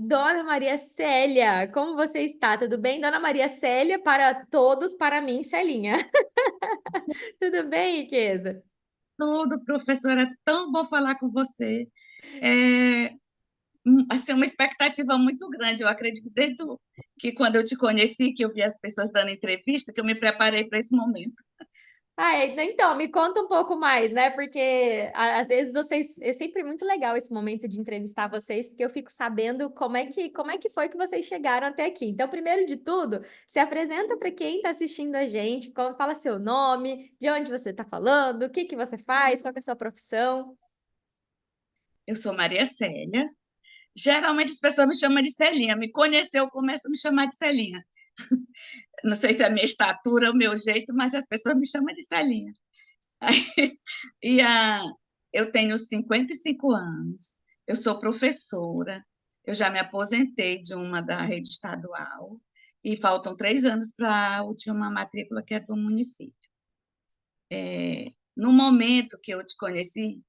Dona Maria Célia, como você está? Tudo bem? Dona Maria Célia para todos, para mim, Celinha. Tudo bem, Riqueza? Tudo, professora, é tão bom falar com você. É, assim, uma expectativa muito grande. Eu acredito que quando eu te conheci, que eu vi as pessoas dando entrevista, que eu me preparei para esse momento. Então, me conta um pouco mais, né? Porque às vezes vocês, é sempre muito legal esse momento de entrevistar vocês, porque eu fico sabendo como é que foi que vocês chegaram até aqui. Então, primeiro de tudo, se apresenta para quem está assistindo a gente, fala seu nome, de onde você está falando, o que que você faz, qual que é a sua profissão. Eu sou Maria Célia. Geralmente as pessoas me chamam de Celinha. Me conheceu, começa a me chamar de Celinha. Não sei se é a minha estatura, o meu jeito, mas as pessoas me chamam de Celinha. E eu tenho 55 anos, eu sou professora, eu já me aposentei de uma da rede estadual e faltam 3 anos para a última matrícula, que é do município. No momento que eu te conheci,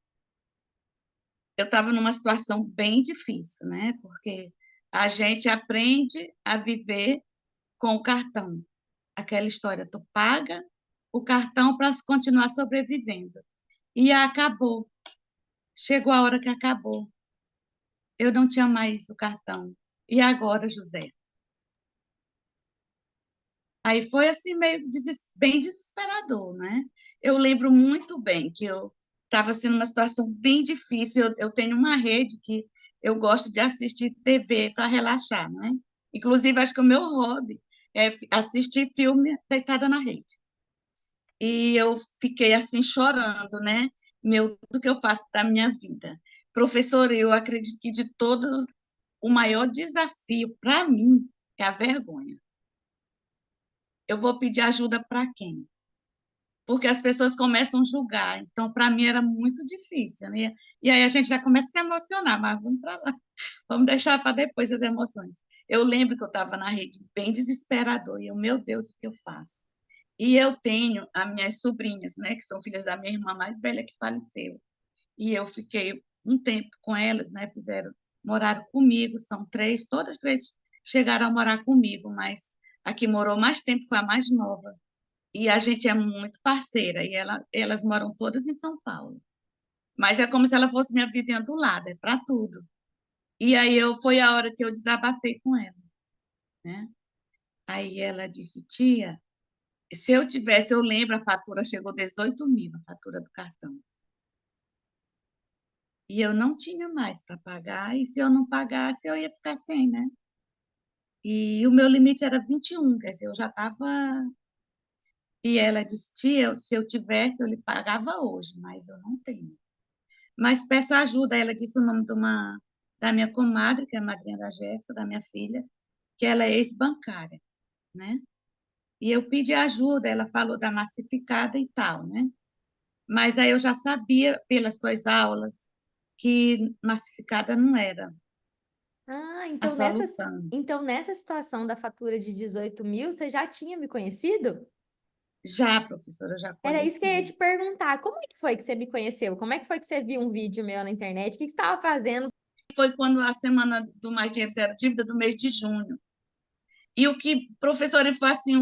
eu estava numa situação bem difícil, né? Porque a gente aprende a viver com o cartão. Aquela história, tu paga o cartão para continuar sobrevivendo. E acabou. Chegou a hora que acabou. Eu não tinha mais o cartão. E agora, José? Aí foi assim meio bem desesperador, né? Eu lembro muito bem que eu estava sendo uma situação bem difícil. Eu tenho uma rede que eu gosto de assistir TV para relaxar, né? Inclusive, acho que o meu hobby é assistir filme deitada na rede. E eu fiquei assim chorando, né? Meu, tudo que eu faço da minha vida. Professora, eu acredito que de todos o maior desafio para mim é a vergonha. Eu vou pedir ajuda para quem? Porque as pessoas começam a julgar. Então, para mim era muito difícil, né? E aí a gente já começa a se emocionar, mas vamos para lá, vamos deixar para depois as emoções. Eu lembro que eu estava na rede bem desesperador e eu, meu Deus, o que eu faço? E eu tenho as minhas sobrinhas, né, que são filhas da minha irmã mais velha que faleceu. E eu fiquei um tempo com elas, né, moraram comigo, são três, todas três chegaram a morar comigo, mas a que morou mais tempo foi a mais nova. E a gente é muito parceira, e elas moram todas em São Paulo. Mas é como se ela fosse minha vizinha do lado, é para tudo. E aí foi a hora que eu desabafei com ela, né? Aí ela disse, tia, se eu tivesse, eu lembro, a fatura chegou 18 mil, a fatura do cartão. E eu não tinha mais para pagar, e se eu não pagasse, eu ia ficar sem, né? E o meu limite era 21, quer dizer, eu já estava. E ela disse, tia, se eu tivesse, eu lhe pagava hoje, mas eu não tenho. Mas peço ajuda. Ela disse o nome da minha comadre, que é a madrinha da Jéssica, da minha filha, que ela é ex-bancária, né? E eu pedi ajuda, ela falou da massificada e tal, né? Mas aí eu já sabia, pelas suas aulas, que massificada não era Ah, a então solução. nessa situação da fatura de 18 mil, você já tinha me conhecido? Já, professora, eu já Era isso que eu ia conhecia. te perguntar. Como é que foi que você me conheceu? Como é que foi que você viu um vídeo meu na internet? O que que você estava fazendo? Foi quando a semana do Mais Dinheiro Zero Dívida, do mês de junho. E o que, professora, foi assim,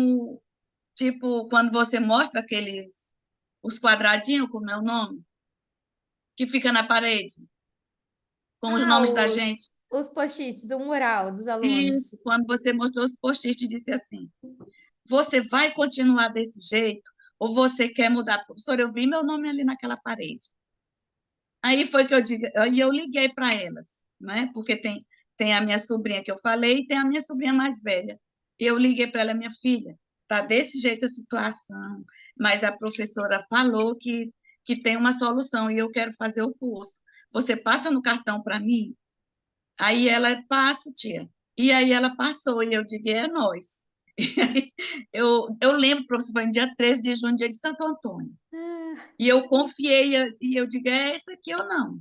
tipo, quando você mostra os quadradinhos, como é o nome, que fica na parede, com os Ah, nomes da os, gente. os post-its, o mural dos alunos. Isso, quando você mostrou os post-its, disse assim, você vai continuar desse jeito ou você quer mudar? Professora, eu vi meu nome ali naquela parede. Aí foi que eu digo, aí eu liguei para elas, né? Porque tem a minha sobrinha que eu falei e tem a minha sobrinha mais velha. E eu liguei para ela, minha filha, tá desse jeito a situação, mas a professora falou que tem uma solução e eu quero fazer o curso. Você passa no cartão para mim? Aí ela passa, tia. E aí ela passou e eu digo, é nós. E aí eu lembro, professor, foi no dia 13 de junho, dia de Santo Antônio. Ah, E eu confiei, e eu digo, é essa aqui ou não?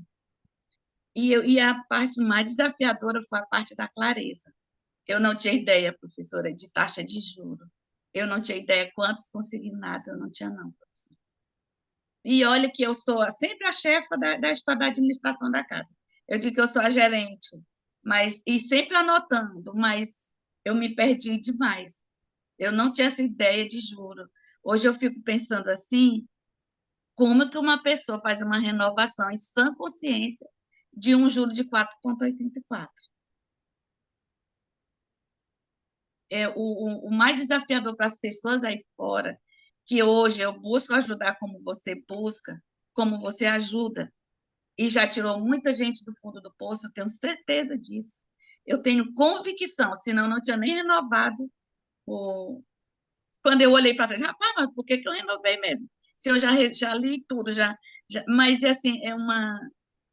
E a parte mais desafiadora foi a parte da clareza. Eu não tinha ideia, professora, de taxa de juro. Eu não tinha ideia quantos consignados, eu não tinha, não, professora. E olha que eu sou sempre a chefa da história da administração da casa. Eu digo que eu sou a gerente. mas e sempre anotando, mas eu me perdi demais. Eu não tinha essa ideia de juro. Hoje eu fico pensando assim, como que uma pessoa faz uma renovação em sã consciência de um juro de 4,84? É o mais desafiador para as pessoas aí fora, que hoje eu busco ajudar como você busca, como você ajuda, e já tirou muita gente do fundo do poço, eu tenho certeza disso. Eu tenho convicção, senão eu não tinha nem renovado o... Quando eu olhei para trás, rapaz, mas por que que eu renovei mesmo? Se eu já li tudo, mas assim,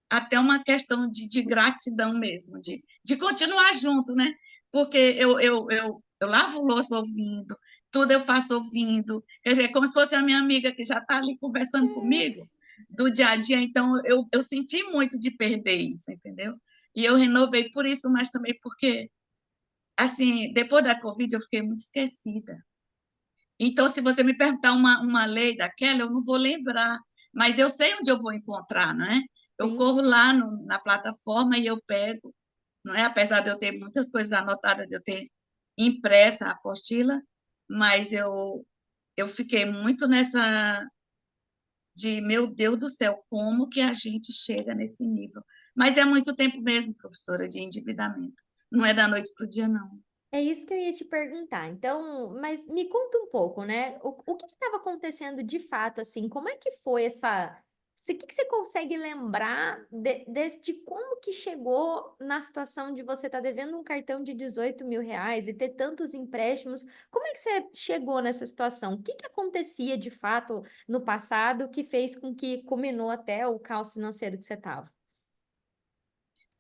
até uma questão de gratidão mesmo, de continuar junto, né? Porque eu lavo louça ouvindo, tudo eu faço ouvindo, quer dizer, é como se fosse a minha amiga que já está ali conversando comigo do dia a dia, então eu senti muito de perder isso, entendeu? E eu renovei por isso, mas também porque, assim, depois da Covid eu fiquei muito esquecida. Então, se você me perguntar uma lei daquela, eu não vou lembrar, mas eu sei onde eu vou encontrar, não é? Eu Sim. corro lá na plataforma e eu pego, não é? Apesar de eu ter muitas coisas anotadas, de eu ter impressa a apostila, mas eu fiquei muito nessa de, meu Deus do céu, como que a gente chega nesse nível? Mas é muito tempo mesmo, professora, de endividamento. Não é da noite para o dia, não. É isso que eu ia te perguntar. Então, mas me conta um pouco, né? O que estava acontecendo de fato, assim? Como é que foi essa... O que que você consegue lembrar de como que chegou na situação de você estar devendo um cartão de 18 mil reais e ter tantos empréstimos? Como é que você chegou nessa situação? O que que acontecia de fato no passado que fez com que culminou até o caos financeiro que você estava?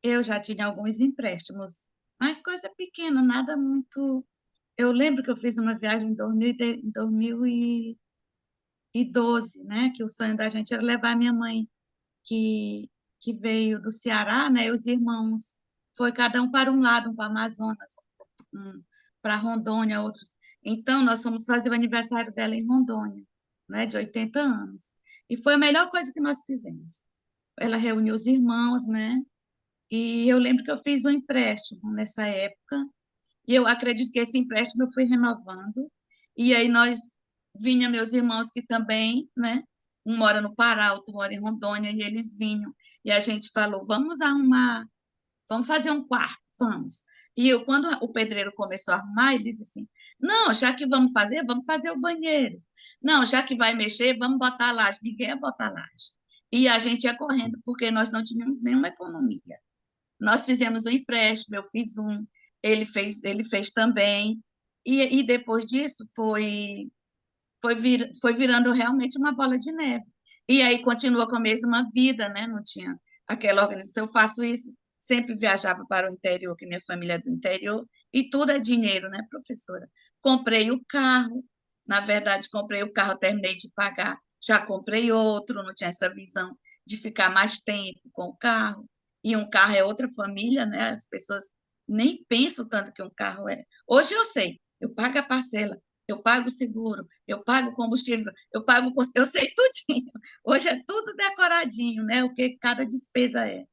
Eu já tinha alguns empréstimos, mas coisa pequena, nada muito. Eu lembro que eu fiz uma viagem em 2012, né? Que o sonho da gente era levar a minha mãe, que veio do Ceará, né? E os irmãos. Foi cada um para um lado, um para o Amazonas, um para Rondônia, outros. Então, nós fomos fazer o aniversário dela em Rondônia, né? De 80 anos. E foi a melhor coisa que nós fizemos. Ela reuniu os irmãos, né? E eu lembro que eu fiz um empréstimo nessa época, e eu acredito que esse empréstimo eu fui renovando. E aí vinha meus irmãos que também, né? Um mora no Pará, outro mora em Rondônia, e eles vinham. E a gente falou, vamos arrumar, vamos fazer um quarto, vamos. E eu, quando o pedreiro começou a arrumar, ele disse assim, não, já que vamos fazer o banheiro. Não, já que vai mexer, vamos botar a laje. Ninguém ia botar a laje. E a gente ia correndo, porque nós não tínhamos nenhuma economia. Nós fizemos um empréstimo, eu fiz um, ele fez também, e depois disso foi virando realmente uma bola de neve. E aí continua com a mesma vida, né? Não tinha aquela organização, eu faço isso, sempre viajava para o interior, que minha família é do interior, e tudo é dinheiro, né, professora? Comprei o carro, na verdade, comprei o carro, terminei de pagar, já comprei outro, não tinha essa visão de ficar mais tempo com o carro, e um carro é outra família, né? As pessoas nem pensam tanto que um carro é. Hoje eu sei, eu pago a parcela, eu pago o seguro, eu pago o combustível, eu sei tudinho. Hoje é tudo decoradinho, né? O que cada despesa é.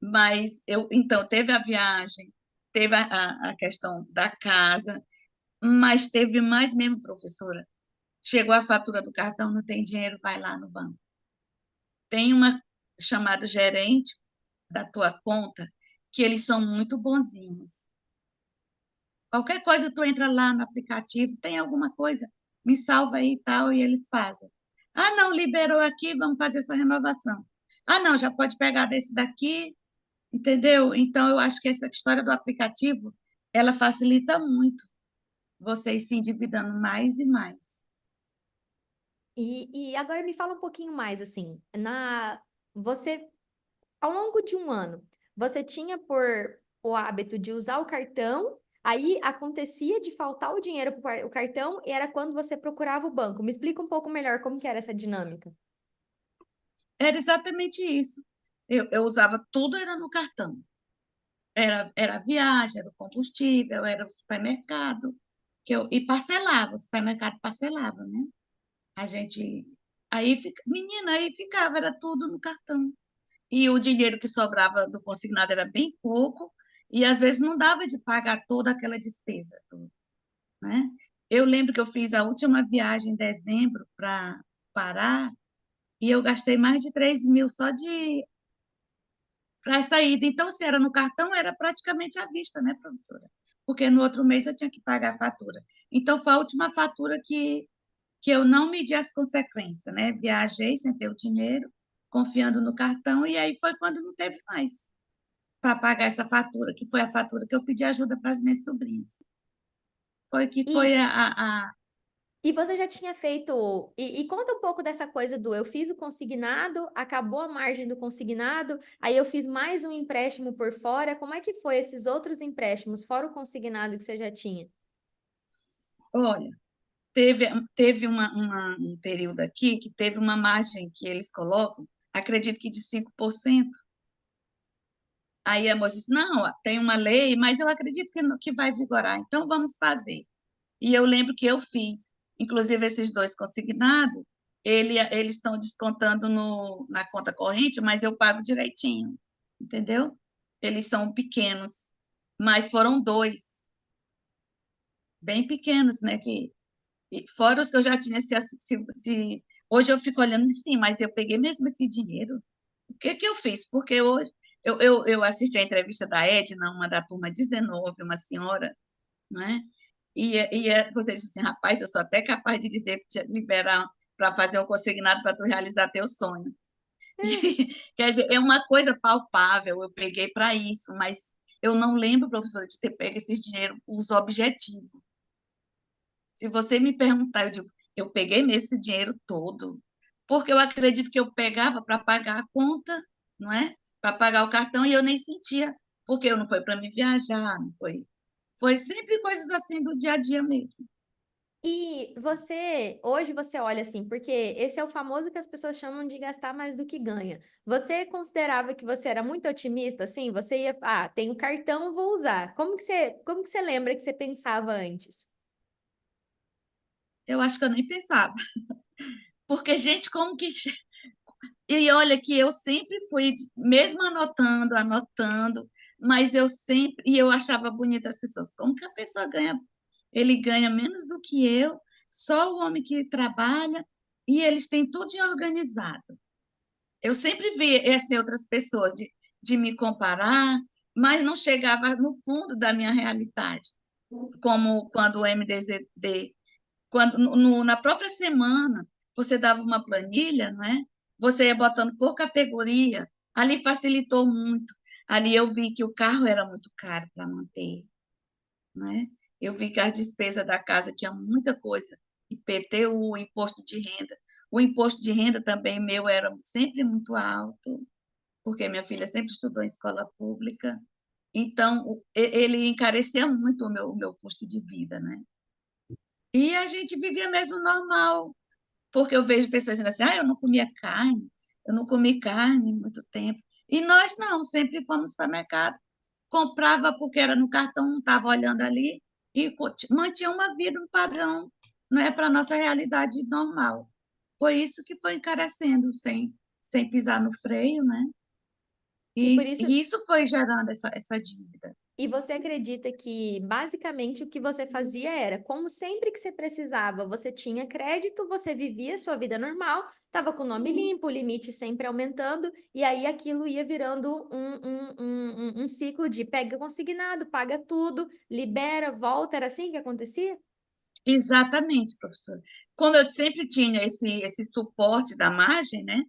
Mas então, teve a viagem, teve a questão da casa, mas teve mais mesmo, professora. Chegou a fatura do cartão, não tem dinheiro, vai lá no banco. Tem uma chamado gerente da tua conta, que eles são muito bonzinhos. Qualquer coisa, tu entra lá no aplicativo, tem alguma coisa, me salva aí e tal, e eles fazem. Ah, não, liberou aqui, vamos fazer essa renovação. Ah, não, já pode pegar desse daqui, entendeu? Então, eu acho que essa história do aplicativo, ela facilita muito vocês se endividando mais e mais. E agora me fala um pouquinho mais, assim, você ao longo de um ano, você tinha por o hábito de usar o cartão, aí acontecia de faltar o dinheiro para o cartão e era quando você procurava o banco. Me explica um pouco melhor como que era essa dinâmica. Era exatamente isso. Eu usava tudo, era no cartão. Era a viagem, era o combustível, era o supermercado, e parcelava, o supermercado parcelava, né? A gente, menina, aí ficava, era tudo no cartão. E o dinheiro que sobrava do consignado era bem pouco, E às vezes não dava de pagar toda aquela despesa, né? Eu lembro que eu fiz a última viagem em dezembro para Pará e eu gastei mais de 3.000 só de para a saída. Então, se era no cartão, era praticamente à vista, né, professora? Porque no outro mês eu tinha que pagar a fatura. Então, foi a última fatura que eu não medi as consequências, né? Viajei sem ter o dinheiro, confiando no cartão, e aí foi quando não teve mais para pagar essa fatura, que foi a fatura que eu pedi ajuda para as minhas sobrinhas. Foi que foi E, a... e você já tinha feito. E conta um pouco dessa coisa do eu fiz o consignado, acabou a margem do consignado, aí eu fiz mais um empréstimo por fora. Como é que foi esses outros empréstimos, fora o consignado que você já tinha? Olha, teve um período aqui que teve uma margem que eles colocam, acredito que de 5%. Aí a moça disse, não, tem uma lei, mas eu acredito que vai vigorar, então vamos fazer. E eu lembro que eu fiz, inclusive esses dois consignados, eles estão descontando na conta corrente, mas eu pago direitinho, entendeu? Eles são pequenos, mas foram dois, bem pequenos, né? Fora os que eu já tinha, hoje eu fico olhando, sim, mas eu peguei mesmo esse dinheiro. O que que eu fiz? Porque hoje eu assisti a entrevista da Edna, uma da turma 19, uma senhora, né? Você disse assim, rapaz, eu sou até capaz de dizer que te liberar para fazer um consignado para tu realizar teu sonho. E, quer dizer, é uma coisa palpável, eu peguei para isso, mas eu não lembro, professora, de ter pego esse dinheiro, os objetivos. Se você me perguntar, eu digo, eu peguei mesmo esse dinheiro todo, porque eu acredito que eu pegava para pagar a conta, não é? Para pagar o cartão e eu nem sentia, porque não foi para me viajar, não foi. Foi sempre coisas assim do dia a dia mesmo. E você, hoje você olha assim, porque esse é o famoso que as pessoas chamam de gastar mais do que ganha. Você considerava que você era muito otimista, assim? Você ia, tenho cartão, vou usar. Como que você lembra que você pensava antes? Eu acho que eu nem pensava, porque gente, como que e olha que eu sempre fui, mesmo anotando, anotando, mas eu sempre, e eu achava bonita as pessoas, como que a pessoa ganha, ele ganha menos do que eu, só o homem que trabalha, e eles têm tudo de organizado. Eu sempre vi essas outras pessoas de me comparar, mas não chegava no fundo da minha realidade, como quando o MDZD quando na própria semana você dava uma planilha, não é? Você ia botando por categoria, ali facilitou muito. Ali eu vi que o carro era muito caro para manter, não é? Eu vi que as despesas da casa tinha muita coisa, IPTU, imposto de renda. O imposto de renda também meu era sempre muito alto, porque minha filha sempre estudou em escola pública. Então, ele encarecia muito o meu custo de vida, né? E a gente vivia mesmo normal, porque eu vejo pessoas dizendo assim, eu não comia carne, eu não comi carne em muito tempo. E nós não, sempre fomos no supermercado, comprava porque era no cartão, não estava olhando ali, e mantinha uma vida, um padrão, não é para a nossa realidade normal. Foi isso que foi encarecendo, sem pisar no freio, né? E E, por isso, e isso foi gerando essa dívida. e você acredita que basicamente o que você fazia era, como sempre que você precisava, você tinha crédito, você vivia a sua vida normal, estava com o nome limpo, o limite sempre aumentando, e aí aquilo ia virando um ciclo de pega consignado, paga tudo, libera, volta, era assim que acontecia? Exatamente, professora. Como eu sempre tinha esse suporte da margem, né,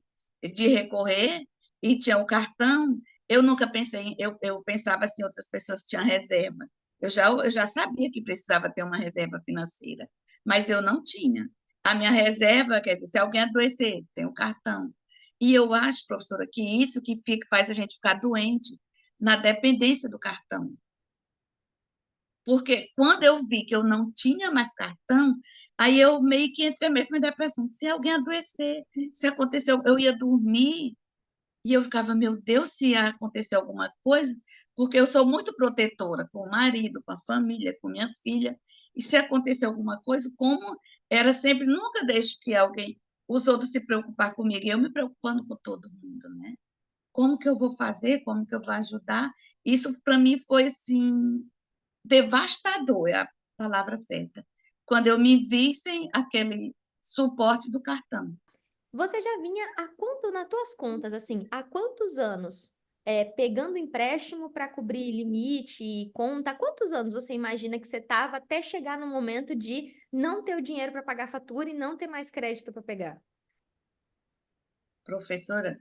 de recorrer, e tinha o cartão, eu nunca pensei, eu pensava assim, outras pessoas tinham reserva. Eu já sabia que precisava ter uma reserva financeira, mas eu não tinha. A minha reserva, quer dizer, se alguém adoecer, tem o cartão. E eu acho, professora, que isso que faz a gente ficar doente na dependência do cartão. Porque quando eu vi que eu não tinha mais cartão, aí eu meio que entrei mesmo em depressão. Se alguém adoecer, se aconteceu, eu ia dormir e eu ficava, meu Deus, se ia acontecer alguma coisa, porque eu sou muito protetora com o marido, com a família, com minha filha, e se acontecer alguma coisa, como era sempre, nunca deixo que alguém, os outros se preocupar comigo, e eu me preocupando com todo mundo, né? como que eu vou fazer, como que eu vou ajudar. Isso para mim foi assim devastador, é a palavra certa. Quando eu me vi sem aquele suporte do cartão. Você já vinha há quanto nas tuas contas, assim, há quantos anos pegando empréstimo para cobrir limite e conta? Há quantos anos você imagina que você estava até chegar no momento de não ter o dinheiro para pagar a fatura e não ter mais crédito para pegar? Professora,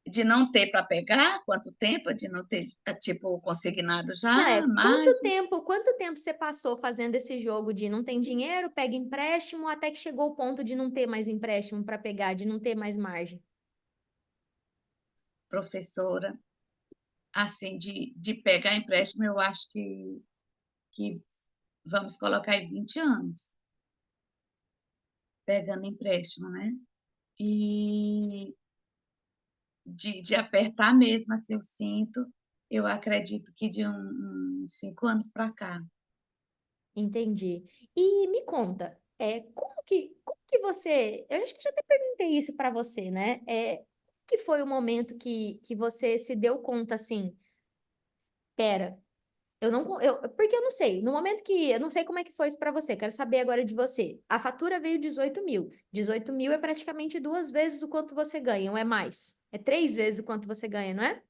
de não ter para pegar, quanto tempo? De não ter, tipo, consignado Não, já, mais. quanto tempo você passou fazendo esse jogo de não tem dinheiro, pega empréstimo, até que chegou o ponto de não ter mais empréstimo para pegar, de não ter mais margem? Professora, assim, de pegar empréstimo, eu acho que vamos colocar aí 20 anos pegando empréstimo, né? E de apertar mesmo assim o cinto, eu acredito que de uns 5 anos para cá. Entendi. E me conta, como que você. Eu acho que já até perguntei isso para você, né? Como que foi o momento que você se deu conta assim? Pera, eu não. Porque eu não sei. No momento que. Eu não sei como é que foi isso para você, quero saber agora de você. A fatura veio 18 mil. 18 mil é praticamente duas vezes o quanto você ganha, ou é mais? É três vezes o quanto você ganha, não é?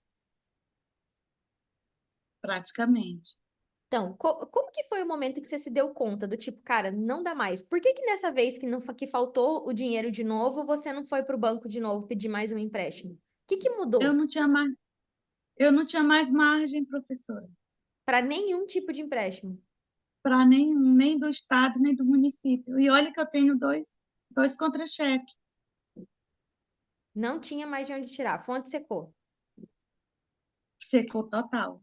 Praticamente. Então, como que foi o momento que você se deu conta do tipo, cara, não dá mais? Por que que nessa vez que, não, que faltou o dinheiro de novo, você não foi para o banco de novo pedir mais um empréstimo? O que que Eu mudou? não tinha mais, eu não tinha mais margem, professora, Para nenhum tipo de empréstimo. para nenhum, nem do estado, nem do município. E olha que eu tenho dois contra-cheques, Não tinha mais de onde tirar. A fonte secou. secou total.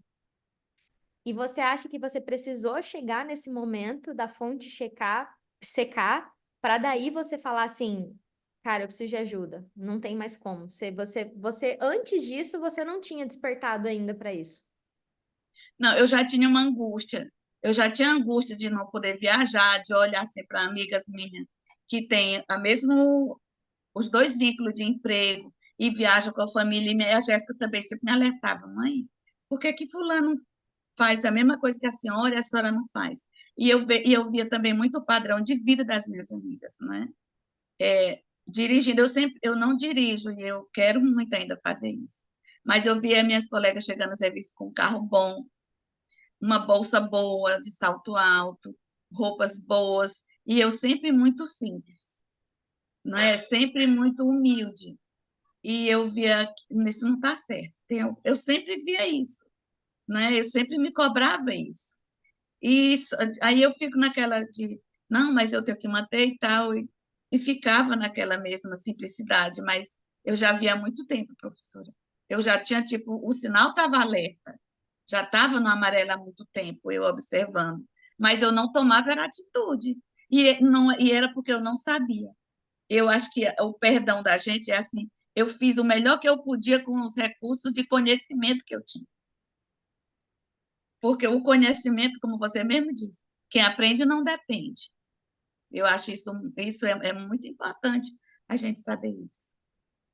E você acha que você precisou chegar nesse momento da fonte secar, para daí você falar assim, cara, eu preciso de ajuda. Não tem mais como. Você antes disso, você não tinha despertado ainda para isso. Não, eu já tinha uma angústia. Eu já tinha angústia de não poder viajar, de olhar assim para amigas minhas que têm a mesmo os dois vínculos de emprego e viajam com a família. E a Jéssica também sempre me alertava, mãe, por que que fulano faz a mesma coisa que a senhora não faz? E eu via também muito o padrão de vida das minhas amigas, né? Dirigindo, eu não dirijo e eu quero muito ainda fazer isso. Mas eu via minhas colegas chegando no serviço com um carro bom, uma bolsa boa, de salto alto, roupas boas, e eu sempre muito simples, né? Sempre muito humilde. E eu via que isso não está certo. Eu sempre via isso, né? Eu sempre me cobrava isso. E aí eu fico naquela de, não, mas eu tenho que manter e tal, e ficava naquela mesma simplicidade, mas eu já via há muito tempo, professora. Eu já tinha, tipo, o sinal estava alerta, já estava no amarelo há muito tempo, eu observando, mas eu não tomava era atitude, e era porque eu não sabia. Eu acho que o perdão da gente é assim, eu fiz o melhor que eu podia com os recursos de conhecimento que eu tinha. Porque o conhecimento, como você mesmo disse, quem aprende não depende. Eu acho isso é muito importante a gente saber isso.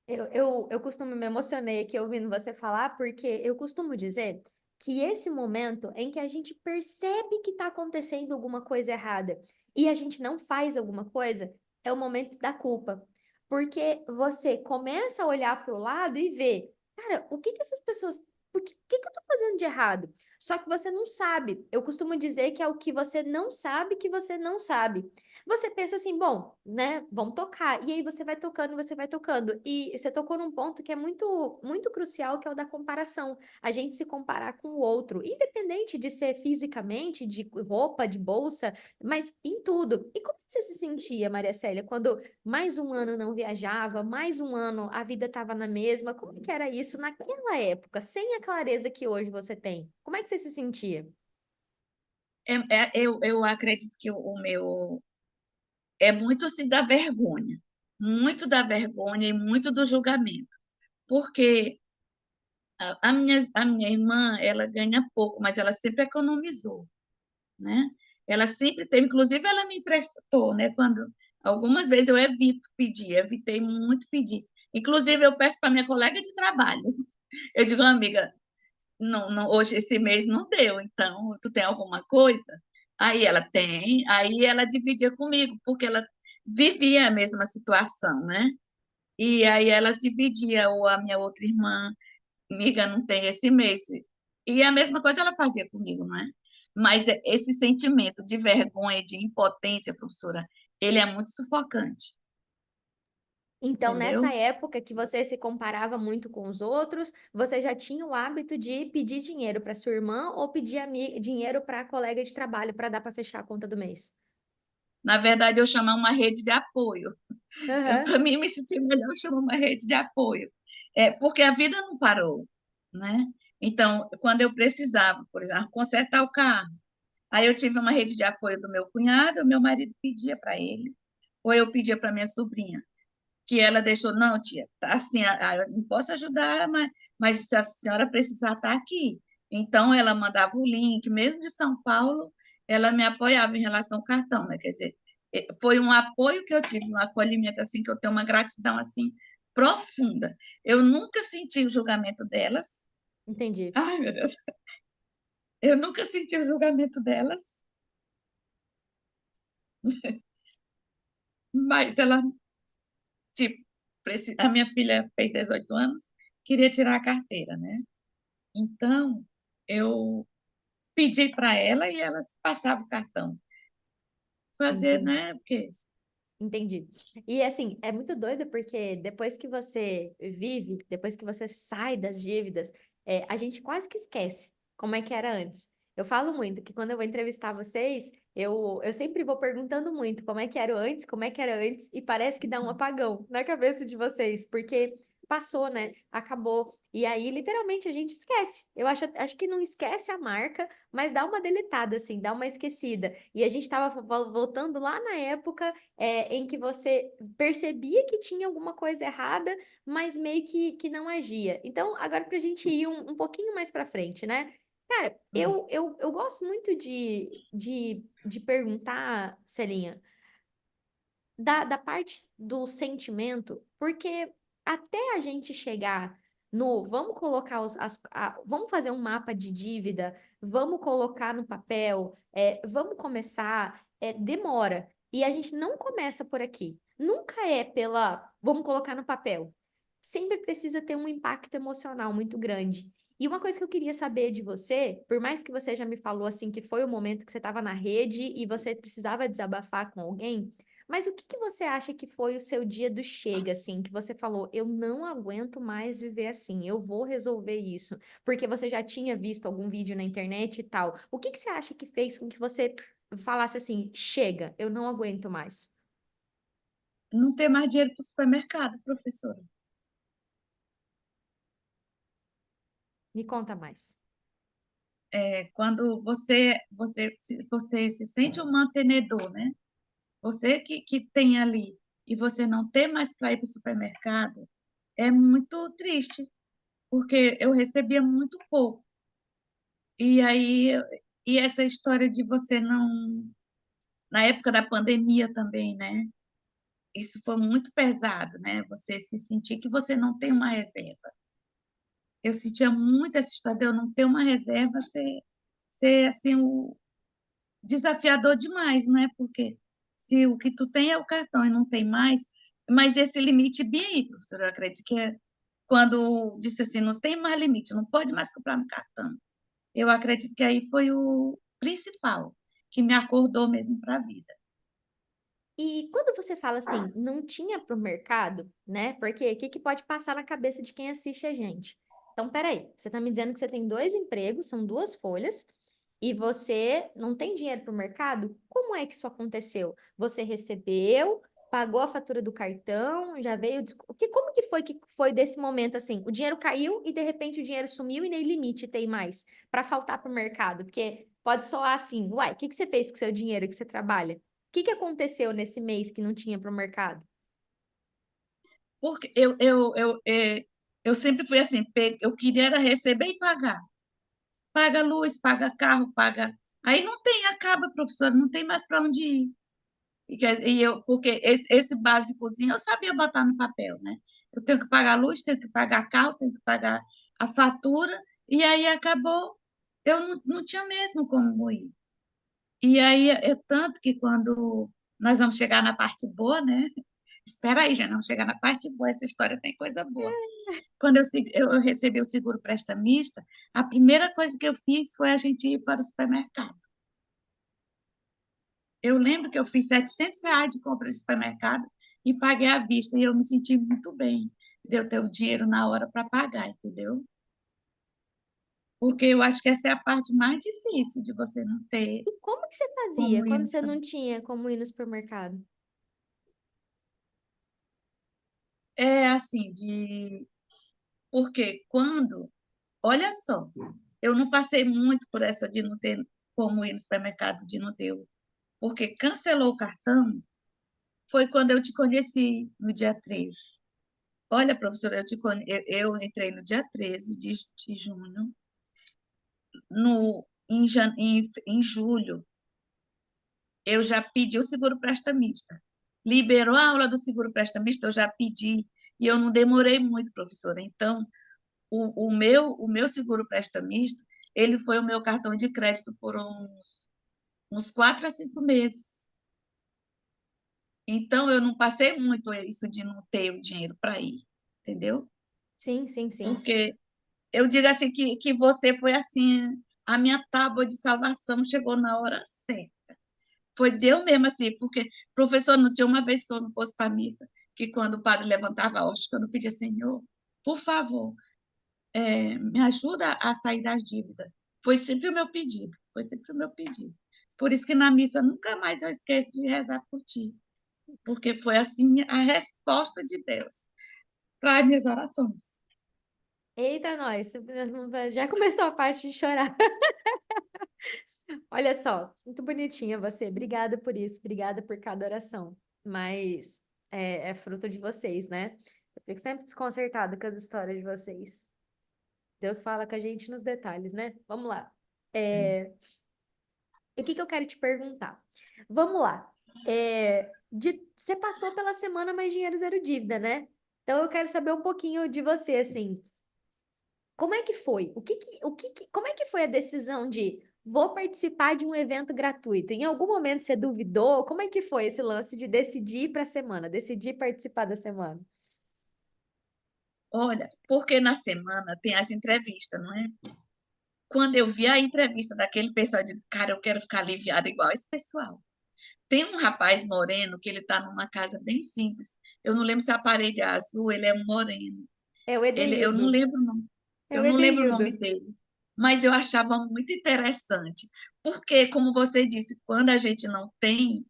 Eu costumo me emocionei aqui ouvindo você falar, porque eu costumo dizer que esse momento em que a gente percebe que está acontecendo alguma coisa errada e a gente não faz alguma coisa, é o momento da culpa. Porque você começa a olhar para o lado e ver, cara, o que que essas pessoas. Que eu tô fazendo de errado? Só que você não sabe. Eu costumo dizer que é o que você não sabe que você não sabe. Você pensa assim, bom, né? Vamos tocar. E aí você vai tocando, você vai tocando. E você tocou num ponto que é muito, muito crucial, que é o da comparação. A gente se comparar com o outro, independente de ser fisicamente, de roupa, de bolsa, mas em tudo. E como você se sentia, Maria Célia, quando mais um ano não viajava, mais um ano a vida estava na mesma? Como que era isso naquela época, sem a clareza que hoje você tem? Como é que você se sentia? Eu acredito que o meu é muito assim da vergonha, muito da vergonha e muito do julgamento, porque a minha irmã, ela ganha pouco, mas ela sempre economizou, né? Ela sempre teve, inclusive ela me emprestou, né? Quando algumas vezes eu evitei muito pedir. Inclusive eu peço para minha colega de trabalho. Eu digo, amiga, não, não, hoje esse mês não deu, então tu tem alguma coisa? Aí ela tem, aí ela dividia comigo, porque ela vivia a mesma situação, né? E aí ela dividia, ou a minha outra irmã, amiga, não tem esse mês. E a mesma coisa ela fazia comigo, não é? Mas esse sentimento de vergonha, de impotência, professora, ele é muito sufocante, Então, nessa entendeu? época que você se comparava muito com os outros, você já tinha o hábito de pedir dinheiro para sua irmã ou pedir dinheiro para a colega de trabalho para dar para fechar a conta do mês? Na verdade, eu chamo uma rede de apoio. Aham, Para mim me sentir melhor, eu chamo uma rede de apoio. É, porque a vida não parou, né? Então, quando eu precisava, por exemplo, consertar o carro, aí eu tive uma rede de apoio do meu cunhado, meu marido pedia para ele, ou eu pedia para minha sobrinha, que ela deixou, não, tia, tá assim, não posso ajudar, mas se a senhora precisar, está aqui. Então, ela mandava o link, mesmo de São Paulo, ela me apoiava em relação ao cartão, né? Quer dizer, foi um apoio que eu tive, um acolhimento, assim, que eu tenho uma gratidão, assim, profunda. Eu nunca senti o julgamento delas. entendi. Ai, meu Deus, eu nunca senti o julgamento delas, mas ela, tipo, a minha filha fez 18 anos, queria tirar a carteira, né? Então, eu pedi para ela e elas passavam o cartão. Fazer, Entendi. né? Porque Entendi. E assim, é muito doido porque depois que você vive, depois que você sai das dívidas, a gente quase que esquece como é que era antes. Eu falo muito que quando eu vou entrevistar vocês, eu sempre vou perguntando muito como é que era antes, como é que era antes, e parece que dá um apagão na cabeça de vocês, porque passou, né? Acabou. E aí, literalmente, a gente esquece. Eu acho que não esquece a marca, mas dá uma deletada, assim, dá uma esquecida. E a gente estava voltando lá na época em que você percebia que tinha alguma coisa errada, mas meio que não agia. Então, agora para a gente ir um pouquinho mais para frente, né? Cara, eu gosto muito de perguntar, Celinha, da parte do sentimento, porque até a gente chegar no vamos colocar vamos fazer um mapa de dívida, vamos colocar no papel, vamos começar, demora. E a gente não começa por aqui. Nunca é pela vamos colocar no papel. Sempre precisa ter um impacto emocional muito grande. E uma coisa que eu queria saber de você, por mais que você já me falou assim que foi o momento que você estava na rede e você precisava desabafar com alguém, mas o que que você acha que foi o seu dia do chega, assim, que você falou, eu não aguento mais viver assim, eu vou resolver isso, porque você já tinha visto algum vídeo na internet e tal. O que que você acha que fez com que você falasse assim, chega, eu não aguento mais? não ter mais dinheiro para o supermercado, professora. Me conta mais. Quando você se sente um mantenedor, né? Você que tem ali e você não ter mais para ir para o supermercado, é muito triste, porque eu recebia muito pouco. E aí, e essa história de você não. Na época da pandemia também, né? Isso foi muito pesado, né? Você se sentir que você não tem uma reserva. Eu sentia muito essa história de eu não ter uma reserva ser assim, desafiador demais, né? Porque se o que tu tem é o cartão e não tem mais, mas esse limite bem aí, professora, eu acredito que é quando disse assim, não tem mais limite, não pode mais comprar no cartão. Eu acredito que aí foi o principal, que me acordou mesmo para a vida. E quando você fala assim, não tinha para o mercado, né? Porque o que que pode passar na cabeça de quem assiste a gente? Então, peraí, você está me dizendo que você tem dois empregos, são duas folhas, e você não tem dinheiro para o mercado? Como é que isso aconteceu? Você recebeu, pagou a fatura do cartão, já veio. Como que foi desse momento assim? O dinheiro caiu e de repente o dinheiro sumiu e nem limite tem mais para faltar para o mercado? Porque pode soar assim, uai, o que que você fez com o seu dinheiro que você trabalha? Que aconteceu nesse mês que não tinha para o mercado? Porque eu sempre fui assim, eu queria era receber e pagar. Paga luz, paga carro, paga. Aí não tem, acaba, professora, não tem mais para onde ir. Porque esse básicozinho eu sabia botar no papel, né? Eu tenho que pagar luz, tenho que pagar carro, tenho que pagar. a fatura, e aí acabou, eu não tinha mesmo como ir. E aí é tanto que quando nós vamos chegar na parte boa, né? Espera aí, já não chegar na parte boa, essa história tem coisa boa. Quando eu recebi o seguro prestamista, a primeira coisa que eu fiz foi a gente ir para o supermercado. Eu lembro que eu fiz R$ 700 de compra de supermercado e paguei à vista, e eu me senti muito bem de eu ter o dinheiro na hora para pagar, entendeu? Porque eu acho que essa é a parte mais difícil de você não ter E como que você fazia como ir quando no você não supermercado. tinha como ir no supermercado? É assim, porque quando, olha só, eu não passei muito por essa de não ter como ir no supermercado, de não ter, porque cancelou o cartão, foi quando eu te conheci no dia 13. Olha, professora, eu entrei no dia 13 de junho, em julho, eu já pedi o seguro prestamista. Liberou a aula do seguro prestamista, eu já pedi, e eu não demorei muito, professora. Então, o meu seguro prestamista, ele foi o meu cartão de crédito por uns 4 a 5 meses. Então, eu não passei muito isso de não ter o dinheiro para ir, entendeu? Sim, sim, sim. Porque eu digo assim que você foi assim, a minha tábua de salvação chegou na hora certa. Foi Deus mesmo assim, porque professor, não tinha uma vez que eu não fosse para a missa, que quando o padre levantava a hóstia, eu não pedia, Senhor, por favor, me ajuda a sair das dívidas. Foi sempre o meu pedido, foi sempre o meu pedido. Por isso que na missa nunca mais eu esqueço de rezar por ti, porque foi assim a resposta de Deus para as minhas orações. Eita, nós, já começou a parte de chorar. Olha só, muito bonitinha você. Obrigada por isso, obrigada por cada oração. Mas é fruto de vocês, né? Eu fico sempre desconcertada com as histórias de vocês. Deus fala com a gente nos detalhes, né? Vamos lá. É, E o que que eu quero te perguntar? Vamos lá. Você passou pela semana Mais Dinheiro Zero Dívida, né? Então eu quero saber um pouquinho de você, assim. Como é que foi? Como é que foi a decisão de vou participar de um evento gratuito? Em algum momento você duvidou? Como é que foi esse lance de decidir ir para a semana, decidir participar da semana? Olha, porque na semana tem as entrevistas, não é? Quando eu vi a entrevista daquele pessoal, eu digo, cara, eu quero ficar aliviada igual esse pessoal. Tem um rapaz moreno que ele está numa casa bem simples. Eu não lembro se a parede é azul, ele é um moreno. É o Eu não Edeildo. lembro o nome, É eu o não lembro o Edeildo. nome dele, mas eu achava muito interessante, porque, como você disse, quando a gente não tem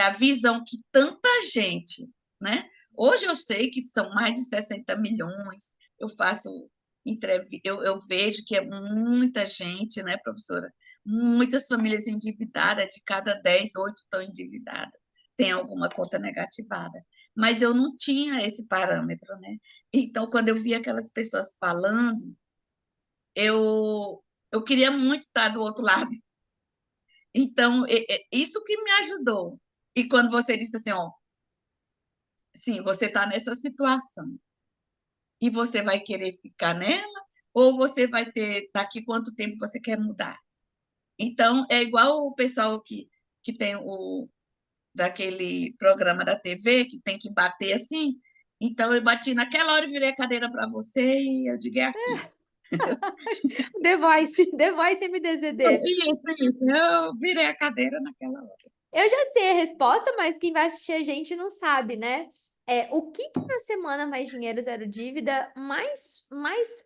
a visão que tanta gente, né? Hoje eu sei que são mais de 60 milhões, eu faço eu vejo que é muita gente, né, professora? Muitas famílias endividadas, de cada 10, 8 estão endividadas, tem alguma conta negativada. Mas eu não tinha esse parâmetro, né? Então, quando eu via aquelas pessoas falando, eu queria muito estar do outro lado. Então, isso que me ajudou. E quando você disse assim, ó, sim, você está nessa situação e você vai querer ficar nela ou você vai ter, daqui quanto tempo você quer mudar? Então, é igual o pessoal que tem daquele programa da TV que tem que bater assim. Então, eu bati naquela hora e virei a cadeira para você e eu digo, é aqui. The Voice, The Voice MDZD. Isso, eu virei a cadeira naquela hora. Eu já sei a resposta, mas quem vai assistir a gente não sabe, né? O que que na semana Mais Dinheiro Zero Dívida mais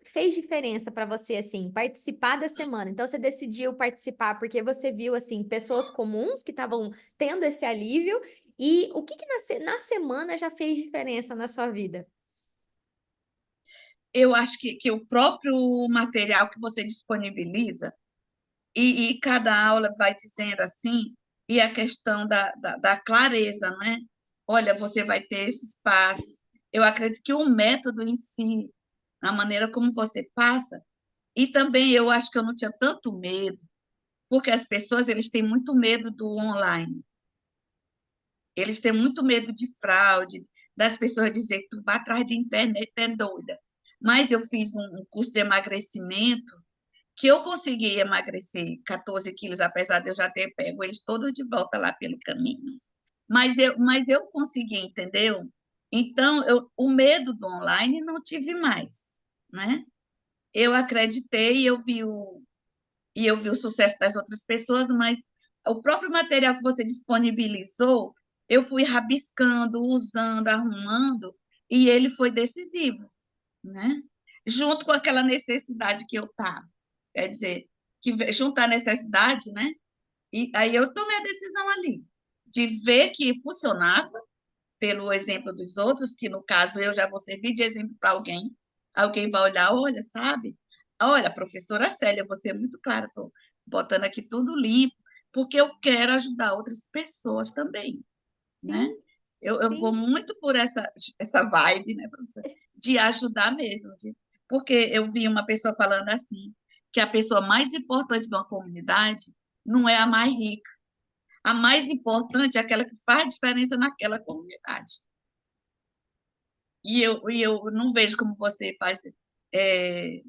fez diferença para você, assim, participar da semana? Então, você decidiu participar porque você viu, assim, pessoas comuns que estavam tendo esse alívio. E o que que na semana já fez diferença na sua vida? Eu acho que o próprio material que você disponibiliza, e cada aula vai dizendo assim, e a questão da clareza, não é? Olha, você vai ter esses passos. Eu acredito que o método em si, a maneira como você passa, e também eu acho que eu não tinha tanto medo, porque as pessoas, eles têm muito medo do online, eles têm muito medo de fraude, das pessoas dizer que tu vai atrás de internet, é doida. Mas eu fiz um curso de emagrecimento que eu consegui emagrecer 14 quilos, apesar de eu já ter pego eles todos de volta lá pelo caminho. Mas eu consegui, entendeu? Então, o medo do online não tive mais, né? Eu acreditei e eu vi o sucesso das outras pessoas, mas o próprio material que você disponibilizou, eu fui rabiscando, usando, arrumando, e ele foi decisivo, né? Junto com aquela necessidade que eu estava. Quer dizer, que juntar a necessidade, né? E aí eu tomei a decisão ali, de ver que funcionava, pelo exemplo dos outros, que no caso eu já vou servir de exemplo para alguém, alguém vai olhar, olha, sabe? Olha, professora Célia, você é muito clara, estou botando aqui tudo limpo, porque eu quero ajudar outras pessoas também, né? Sim, Eu vou sim, muito por essa vibe, né, professora? De ajudar mesmo, porque eu vi uma pessoa falando assim, que a pessoa mais importante de uma comunidade não é a mais rica, a mais importante é aquela que faz diferença naquela comunidade. E eu não vejo como você faz é,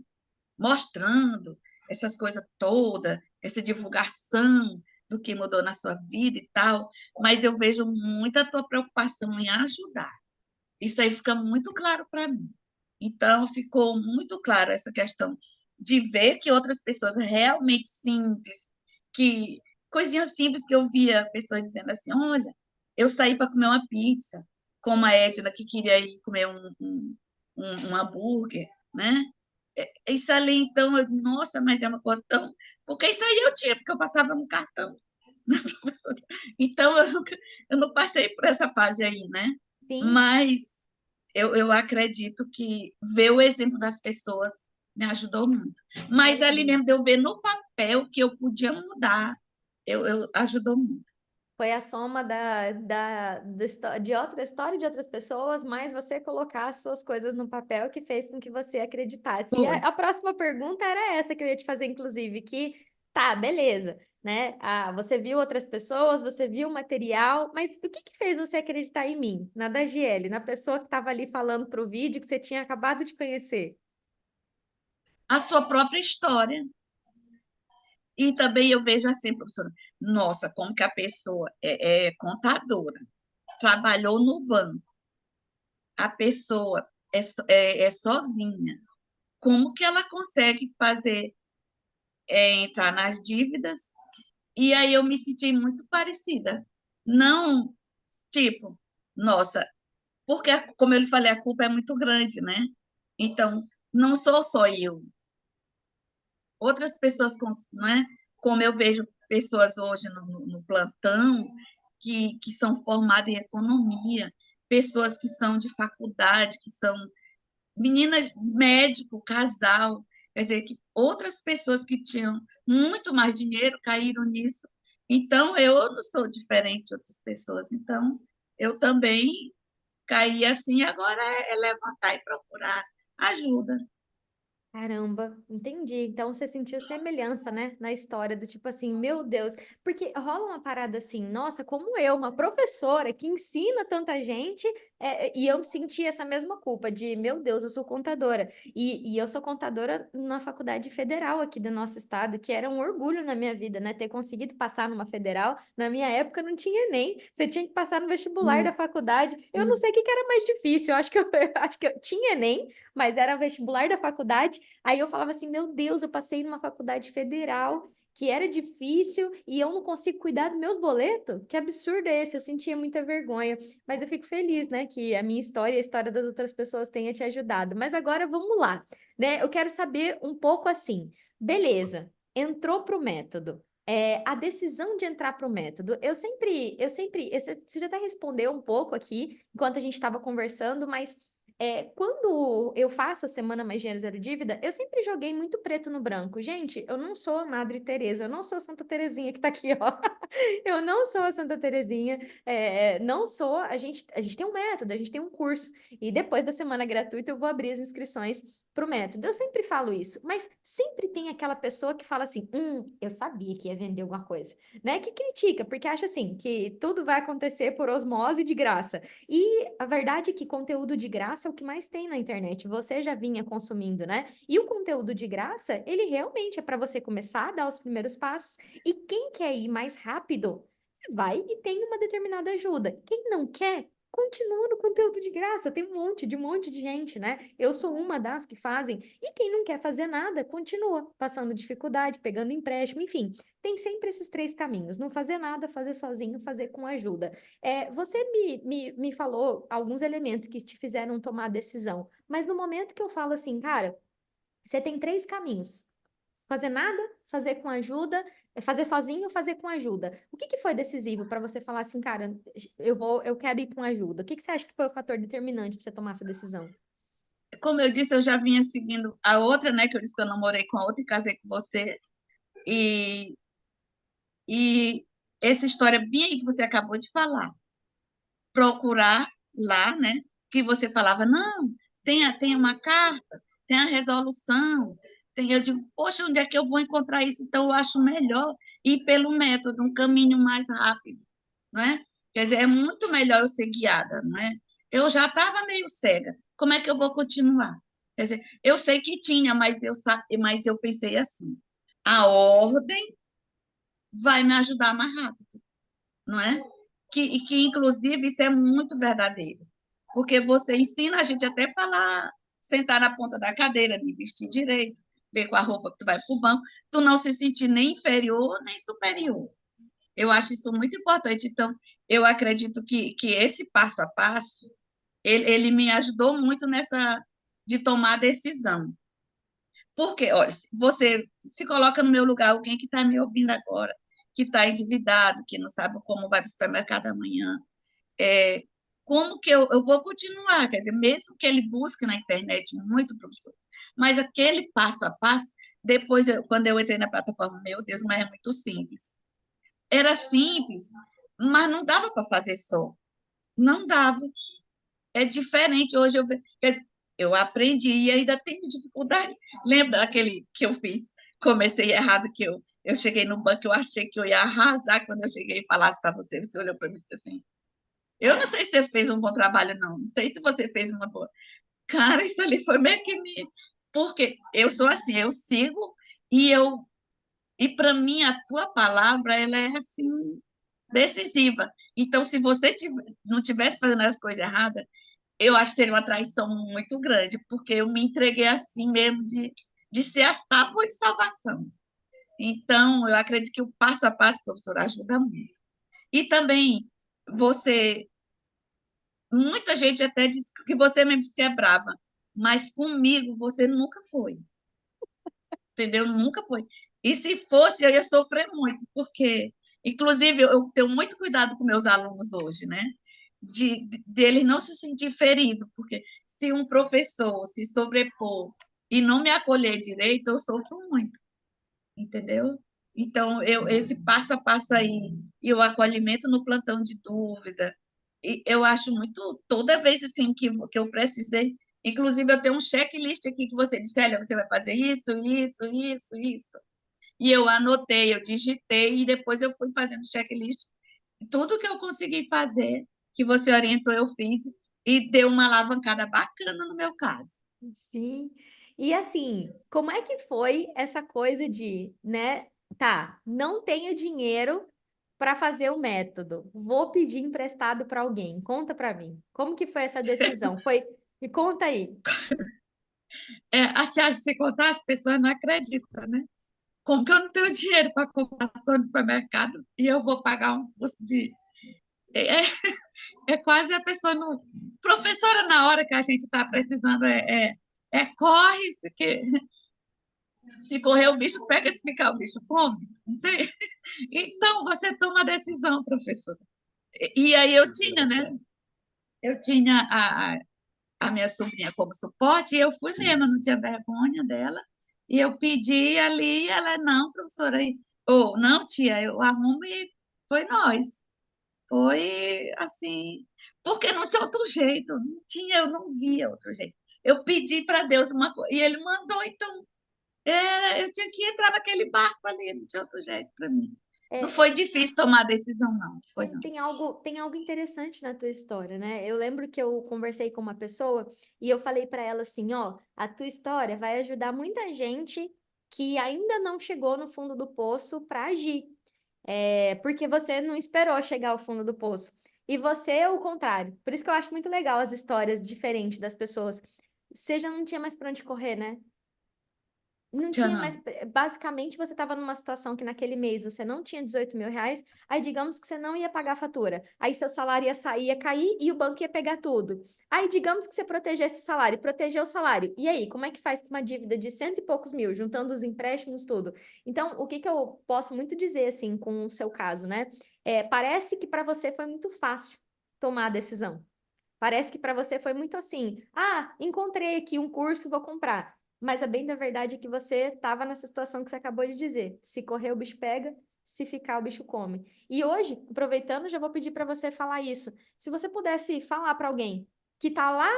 mostrando essas coisas todas, essa divulgação do que mudou na sua vida e tal, mas eu vejo muita tua preocupação em ajudar. Isso aí fica muito claro para mim. Então, ficou muito claro essa questão de ver que outras pessoas realmente simples, que coisinhas simples que eu via pessoas dizendo assim, olha, eu saí para comer uma pizza, como a Edna que queria ir comer um hambúrguer, né? Isso ali, então, nossa, mas é uma coisa tão... Porque isso aí eu tinha, porque eu passava no cartão. Então, eu não passei por essa fase aí, né? sim. Mas eu acredito que ver o exemplo das pessoas me ajudou muito. Mas ali Uhum. mesmo, de eu ver no papel que eu podia mudar, ajudou muito. Foi a soma de outra história de outras pessoas, mais você colocar as suas coisas no papel que fez com que você acreditasse. E Foi. a próxima pergunta era essa que eu ia te fazer, inclusive, que tá, beleza, né? Ah, você viu outras pessoas, você viu o material, mas o que que fez você acreditar em mim, na Dagiele, na pessoa que estava ali falando para o vídeo que você tinha acabado de conhecer? A sua própria história. E também eu vejo assim, professora, nossa, como que a pessoa é contadora, trabalhou no banco, a pessoa é sozinha. Como que ela consegue fazer entrar nas dívidas? E aí eu me senti muito parecida. Não, tipo, nossa, porque, como eu lhe falei, a culpa é muito grande, né? Então, não sou só eu. Outras pessoas, né? Como eu vejo pessoas hoje no plantão, que são formadas em economia, pessoas que são de faculdade, que são meninas, médico, casal, quer dizer, que outras pessoas que tinham muito mais dinheiro caíram nisso. Então, eu não sou diferente de outras pessoas. Então, eu também caí assim, agora é levantar e procurar ajuda. Caramba, entendi. Então você sentiu semelhança, né, na história do tipo assim, meu Deus, porque rola uma parada assim, nossa, como eu, uma professora que ensina tanta gente, e eu senti essa mesma culpa de, meu Deus, eu sou contadora. E eu sou contadora na faculdade federal aqui do nosso estado, que era um orgulho na minha vida, né, ter conseguido passar numa federal. Na minha época não tinha Enem, você tinha que passar no vestibular da Isso, faculdade. Eu não sei o isso. que que era mais difícil, eu acho que eu acho que eu tinha Enem, mas era vestibular da faculdade. Aí eu falava assim, meu Deus, eu passei numa faculdade federal que era difícil e eu não consigo cuidar dos meus boletos? Que absurdo é esse? Eu sentia muita vergonha, mas eu fico feliz, né, que a minha história e a história das outras pessoas tenha te ajudado. Mas agora vamos lá, né? Eu quero saber um pouco assim, beleza, entrou para o método. A decisão de entrar para o método, você já até respondeu um pouco aqui enquanto a gente estava conversando, mas quando eu faço a Semana Mais Dinheiro Zero Dívida, eu sempre joguei muito preto no branco. Gente, eu não sou a Madre Teresa, eu não sou a Santa Terezinha que tá aqui, ó. Eu não sou a Santa Terezinha, não sou. A gente tem um método, a gente tem um curso. E depois da semana gratuita, eu vou abrir as inscrições para o método. Eu sempre falo isso, mas sempre tem aquela pessoa que fala assim: eu sabia que ia vender alguma coisa, né? Que critica, porque acha assim que tudo vai acontecer por osmose de graça. E a verdade é que conteúdo de graça é o que mais tem na internet. Você já vinha consumindo, né? E o conteúdo de graça, ele realmente é para você começar a dar os primeiros passos. E quem quer ir mais rápido, vai e tem uma determinada ajuda. Quem não quer, continua no conteúdo de graça. Tem um monte de gente, né? Eu sou uma das que fazem. E quem não quer fazer nada, continua passando dificuldade, pegando empréstimo, enfim. Tem sempre esses três caminhos: não fazer nada, fazer sozinho, fazer com ajuda. Você me falou alguns elementos que te fizeram tomar a decisão, mas no momento que eu falo assim, cara, você tem três caminhos: fazer nada, fazer com ajuda, fazer sozinho, fazer com ajuda. O que que foi decisivo para você falar assim, cara, eu quero ir com ajuda? O que que você acha que foi o fator determinante para você tomar essa decisão? Como eu disse, eu já vinha seguindo a outra, né? Que eu disse que eu namorei com a outra e casei com você. E, e essa história bem aí que você acabou de falar, procurar lá, né? Que você falava, não, tem uma carta, tem a resolução. Eu digo, poxa, onde é que eu vou encontrar isso? Então, eu acho melhor ir pelo método, um caminho mais rápido, não é? Quer dizer, é muito melhor eu ser guiada, não é? Eu já estava meio cega. Como é que eu vou continuar? Quer dizer, eu sei que tinha, mas eu pensei assim, a ordem vai me ajudar mais rápido, não é? Que inclusive, isso é muito verdadeiro, porque você ensina a gente até a falar, sentar na ponta da cadeira, de vestir direito, ver com a roupa que tu vai para o banco, tu não se sentir nem inferior nem superior. Eu acho isso muito importante. Então, eu acredito que esse passo a passo, ele me ajudou muito nessa de tomar a decisão. Porque, olha, você se coloca no meu lugar, alguém que está me ouvindo agora, que está endividado, que não sabe como vai para o supermercado amanhã, é, como que eu vou continuar? Quer dizer, mesmo que ele busque na internet muito, professor, mas aquele passo a passo, depois, quando eu entrei na plataforma, meu Deus, mas é muito simples. Era simples, mas não dava para fazer só. Não dava. É diferente. Hoje quer dizer, eu aprendi e ainda tenho dificuldade. Lembra aquele que eu fiz? Comecei errado, que eu cheguei no banco, eu achei que eu ia arrasar quando eu cheguei e falasse para você. Você olhou para mim e disse assim: eu não sei se você fez um bom trabalho, não. Não sei se você fez uma boa. Cara, isso ali foi meio que me. Porque eu sou assim, eu sigo e eu. E para mim, a tua palavra, ela é assim, decisiva. Então, se você não tivesse fazendo as coisas erradas, eu acho que seria uma traição muito grande, porque eu me entreguei assim mesmo de ser a tábua de salvação. Então, eu acredito que o passo a passo, professor, ajuda muito. E também, você, muita gente até diz que você mesmo disse que é brava, mas comigo você nunca foi, entendeu? Nunca foi. E se fosse, eu ia sofrer muito, porque, inclusive, eu tenho muito cuidado com meus alunos hoje, né? De eles não se sentir ferido, porque se um professor se sobrepor e não me acolher direito, eu sofro muito, entendeu? Então, esse passo a passo aí, e o acolhimento no plantão de dúvida, e eu acho muito, toda vez assim que eu precisei, inclusive eu tenho um checklist aqui que você disse, olha, você vai fazer isso, isso, isso, isso. E eu anotei, eu digitei, e depois eu fui fazendo checklist. Tudo que eu consegui fazer, que você orientou, eu fiz, e deu uma alavancada bacana no meu caso. Sim. E assim, como é que foi essa coisa de, né? Tá, não tenho dinheiro para fazer o método. Vou pedir emprestado para alguém. Conta para mim. Como que foi essa decisão? Me conta aí. Se contar, as pessoas não acreditam, né? Como que eu não tenho dinheiro para comprar as coisas no supermercado e eu vou pagar um curso de. É, é quase a pessoa não. Professora, na hora que a gente está precisando, corre, se correr o bicho pega, se ficar o bicho come. Então, você toma a decisão, professor. E aí eu tinha, né? Eu tinha a minha sobrinha como suporte e eu fui mesmo, não tinha vergonha dela. E eu pedi ali, e ela, não, professora, ou não, tia, eu arrumo e foi nós. Foi assim, porque não tinha outro jeito, não tinha, eu não via outro jeito. eu pedi para Deus uma coisa, e ele mandou, então, eu tinha que entrar naquele barco ali, não tinha outro jeito para mim. Não foi É, difícil tomar a decisão, não, não foi não. tem algo interessante na tua história, né? Eu lembro que eu conversei com uma pessoa e eu falei para ela assim, ó, a tua história vai ajudar muita gente que ainda não chegou no fundo do poço para agir. Porque você não esperou chegar ao fundo do poço. E você é o contrário. Por isso que eu acho muito legal as histórias diferentes das pessoas. Você já não tinha mais para onde correr, né? Não Tinha tinha mais. não. Basicamente, você estava numa situação que naquele mês você não tinha 18 mil reais, aí digamos que você não ia pagar a fatura. Aí seu salário ia sair, ia cair e o banco ia pegar tudo. Aí digamos que você protegesse esse salário, protegeu o salário. E aí, como é que faz com uma dívida de cento e poucos mil, juntando os empréstimos, tudo? Então, o que que eu posso muito dizer, assim, com o seu caso, né? Parece que para você foi muito fácil tomar a decisão. Parece que para você foi muito assim: ah, encontrei aqui um curso, vou comprar. Mas a bem da verdade é que você estava nessa situação que você acabou de dizer. Se correr, o bicho pega, se ficar, o bicho come. E hoje, aproveitando, já vou pedir para você falar isso. Se você pudesse falar para alguém que tá lá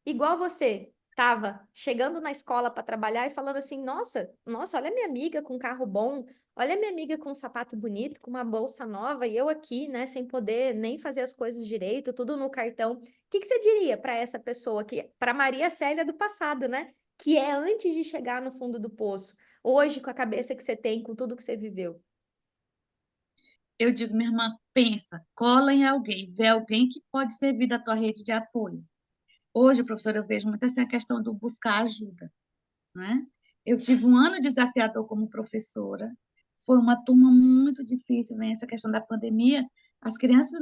igual você, tava chegando na escola para trabalhar e falando assim: nossa, nossa, olha minha amiga com um carro bom, olha minha amiga com um sapato bonito, com uma bolsa nova, e eu aqui, né, sem poder nem fazer as coisas direito, tudo no cartão que você diria para essa pessoa, para Maria Célia do passado, né? Que é antes de chegar no fundo do poço, hoje com a cabeça que você tem, com tudo que você viveu? Eu digo, minha irmã, pensa, cola em alguém, vê alguém que pode servir da tua rede de apoio. Hoje, professora, eu vejo muito assim a questão do buscar ajuda, né? Eu tive um ano desafiador como professora, foi uma turma muito difícil, né? Essa questão da pandemia, as crianças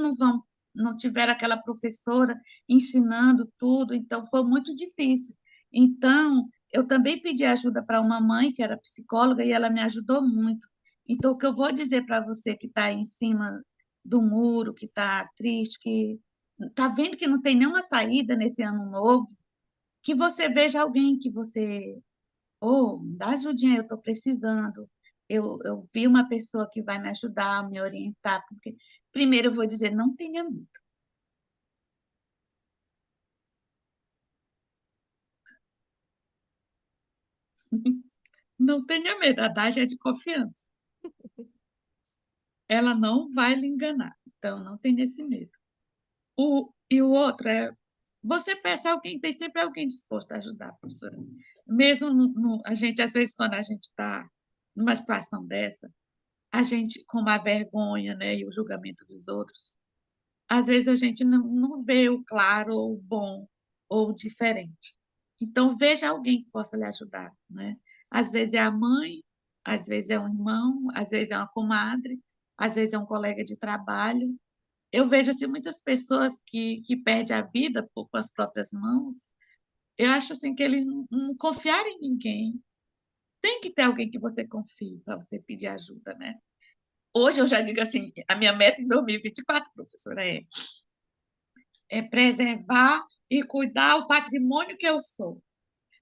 não tiveram aquela professora ensinando tudo, então foi muito difícil. Então, eu também pedi ajuda para uma mãe que era psicóloga e ela me ajudou muito. Então, o que eu vou dizer para você que está aí em cima do muro, que está triste, que está vendo que não tem nenhuma saída nesse ano novo, que você veja alguém que você dá ajudinha, eu estou precisando. Eu vi uma pessoa que vai me ajudar, me orientar, porque primeiro eu vou dizer, não tenha medo. Não tenha medo, a Dágia é de confiança. Ela não vai lhe enganar, então não tenha esse medo. E o outro é, você peça alguém, tem sempre alguém disposto a ajudar, professora. Mesmo a gente, às vezes, quando a gente está numa situação dessa, a gente, com a vergonha, né, e o julgamento dos outros, às vezes a gente não vê o claro, ou o bom, ou o diferente. Então, veja alguém que possa lhe ajudar, né? Às vezes é a mãe, às vezes é um irmão, às vezes é uma comadre, às vezes é um colega de trabalho. Eu vejo assim, muitas pessoas que perdem a vida com as próprias mãos. Eu acho assim, que eles não confiarem em ninguém. Tem que ter alguém que você confie para você pedir ajuda, né? Hoje eu já digo assim, a minha meta em 2024, professora, é preservar e cuidar o patrimônio que eu sou.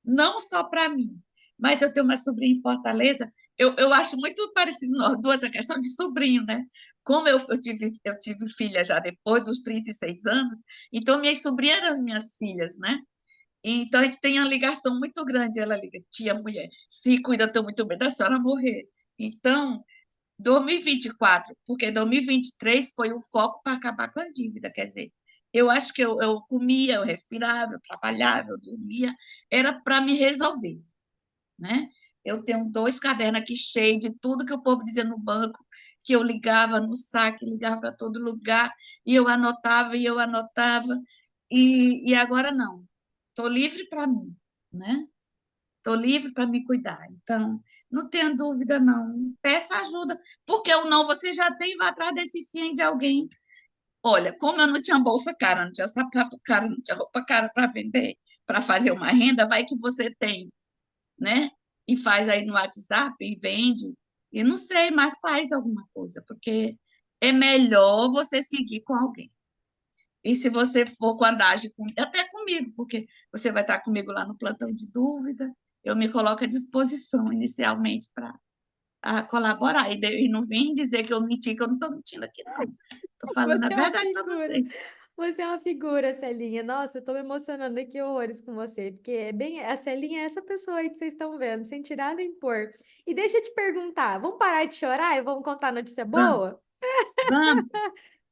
Não só para mim, mas eu tenho uma sobrinha em Fortaleza. Eu acho muito parecido nós duas a questão de sobrinho, né? Como eu tive filha já depois dos 36 anos, então minhas sobrinhas eram as minhas filhas, né? Então a gente tem uma ligação muito grande. Ela liga, tia, mulher, se cuida, estou muito bem da senhora morrer. Então, 2024, porque 2023 foi o foco para acabar com a dívida, quer dizer, eu acho que eu comia, eu respirava, eu trabalhava, eu dormia, era para me resolver, né? Eu tenho dois cadernos aqui cheios de tudo que o povo dizia no banco, que eu ligava no saque, ligava para todo lugar, e eu anotava, e agora não. Estou livre para mim, né? Estou livre para me cuidar. Então, não tenha dúvida, não. Peça ajuda, porque o não você já tem, vai atrás desse sim de alguém. Olha, como eu não tinha bolsa cara, não tinha sapato caro, não tinha roupa cara para vender, para fazer uma renda, vai que você tem, né? E faz aí no WhatsApp e vende. E não sei, mas faz alguma coisa, porque é melhor você seguir com alguém. E se você for com a Dage, até comigo, porque você vai estar comigo lá no plantão de dúvida, eu me coloco à disposição inicialmente para colaborar. E não vem dizer que eu menti, que eu não estou mentindo aqui, não. Estou falando Você a é uma verdade para figura. vocês. Você é uma figura, Celinha. Nossa, eu tô me emocionando aqui horrores com você, porque é bem, a Celinha é essa pessoa aí que vocês estão vendo, sem tirar nem pôr. E deixa eu te perguntar, vamos parar de chorar e vamos contar notícia Vamos, boa? vamos.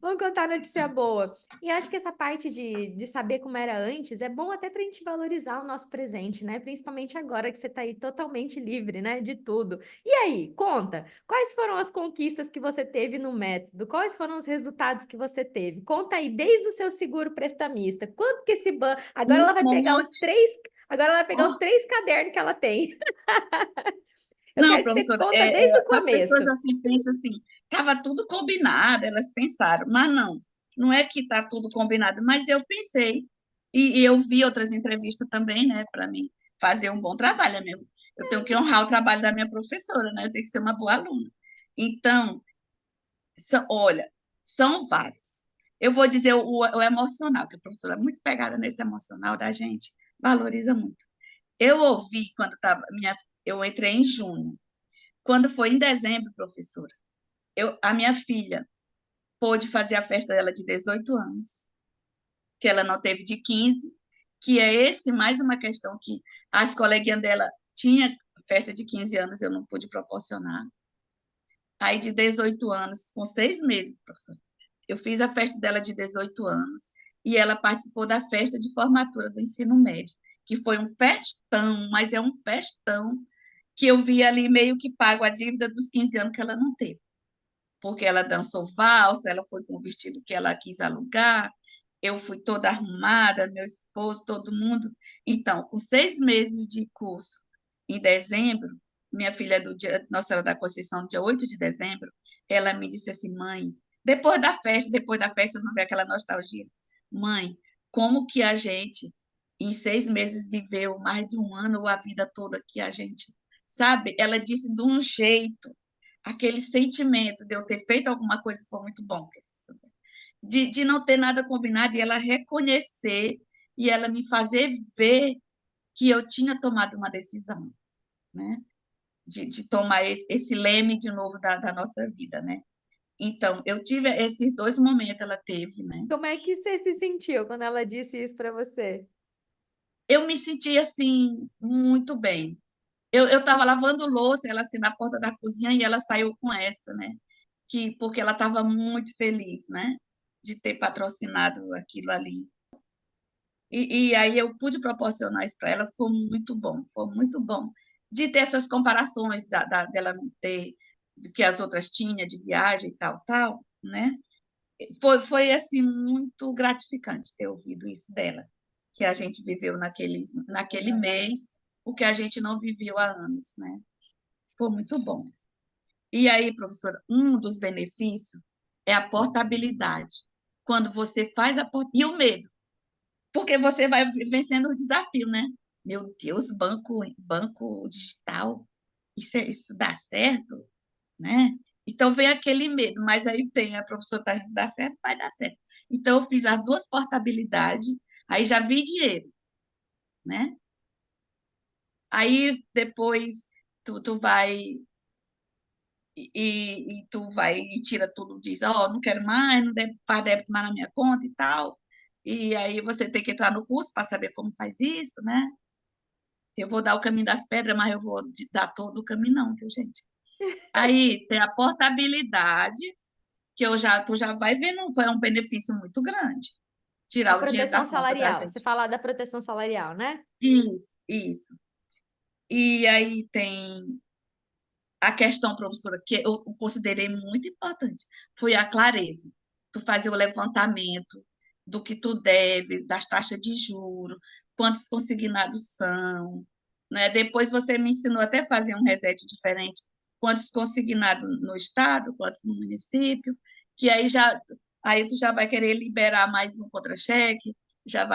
Vamos contar notícia boa. E acho que essa parte de saber como era antes é bom até para a gente valorizar o nosso presente, né? Principalmente agora que você está aí totalmente livre, né? De tudo. E aí, conta, quais foram as conquistas que você teve no método? Quais foram os resultados que você teve? Conta aí, desde o seu seguro prestamista. Quanto que esse banco. Agora Um ela vai pegar os monte. três. Agora ela vai pegar os Ó, três cadernos que ela tem. Eu não, quero que você professora, conta desde o as pessoas começo. assim pensam assim, estava tudo combinado, elas pensaram, mas não, não é que está tudo combinado, mas eu pensei, e eu vi outras entrevistas também, né, para mim fazer um bom trabalho, é meu. Eu tenho que honrar o trabalho da minha professora, né, eu tenho que ser uma boa aluna. Então, olha, são vários. Eu vou dizer o emocional, que a professora é muito pegada nesse emocional da gente, valoriza muito. Eu ouvi quando estava, eu entrei em junho, quando foi em dezembro, professora, a minha filha pôde fazer a festa dela de 18 anos, que ela não teve de 15, que é esse mais uma questão que as coleguinhas dela tinha festa de 15 anos, eu não pude proporcionar. Aí de 18 anos, com 6 meses, professora, eu fiz a festa dela de 18 anos e ela participou da festa de formatura do ensino médio, que foi um festão, mas é um festão que eu vi ali meio que pago a dívida dos 15 anos que ela não teve, porque ela dançou valsa, ela foi com o vestido que ela quis alugar, eu fui toda arrumada, meu esposo, todo mundo. Então, com 6 meses de curso, em dezembro, minha filha do dia, Nossa Senhora da Conceição, dia 8 de dezembro, ela me disse assim, mãe, depois da festa, não vê aquela nostalgia. Mãe, como que a gente, em 6 meses, viveu mais de um ano ou a vida toda que a gente, sabe? Ela disse de um jeito, aquele sentimento de eu ter feito alguma coisa foi muito bom, professor. De não ter nada combinado e ela reconhecer e ela me fazer ver que eu tinha tomado uma decisão, né? De tomar esse leme de novo da nossa vida, né? Então, eu tive esses 2 momentos, ela teve, né? Como é que você se sentiu quando ela disse isso para você? Eu me senti, assim, muito bem. Eu estava lavando louça, ela assim, na porta da cozinha, e ela saiu com essa, né? Porque ela estava muito feliz, né? De ter patrocinado aquilo ali. E aí eu pude proporcionar isso para ela, foi muito bom. De ter essas comparações dela não ter, do que as outras tinham de viagem e tal, tal, né? Foi assim, muito gratificante ter ouvido isso dela, que a gente viveu naquele mês, o que a gente não viveu há anos, né? Foi muito bom. E aí, professora, um dos benefícios é a portabilidade. Quando você faz a e o medo, porque você vai vencendo o desafio, né? Meu Deus, banco digital, isso dá certo, né? Então vem aquele medo, mas aí tem a professora tá dá certo, vai dar certo. Então eu fiz as duas portabilidades, aí já vi dinheiro, né? Aí depois tu vai e tu vai e tira tudo, diz, ó, oh, não quero mais, não faz débito mais na minha conta e tal. E aí você tem que entrar no curso para saber como faz isso, né? Eu vou dar o caminho das pedras, mas eu vou dar todo o caminho, não, viu, gente? Aí tem a portabilidade, que tu já vai vendo, foi um benefício muito grande. A Tirar o dinheiro proteção da conta da salarial. Você gente. fala da proteção salarial, né? Isso, isso. E aí tem a questão, professora, que eu considerei muito importante, foi a clareza. Tu fazer o levantamento do que tu deve, das taxas de juros, quantos consignados são, né? Depois você me ensinou até a fazer um reset diferente, quantos consignados no estado, quantos no município, que aí tu já vai querer liberar mais um contra-cheque,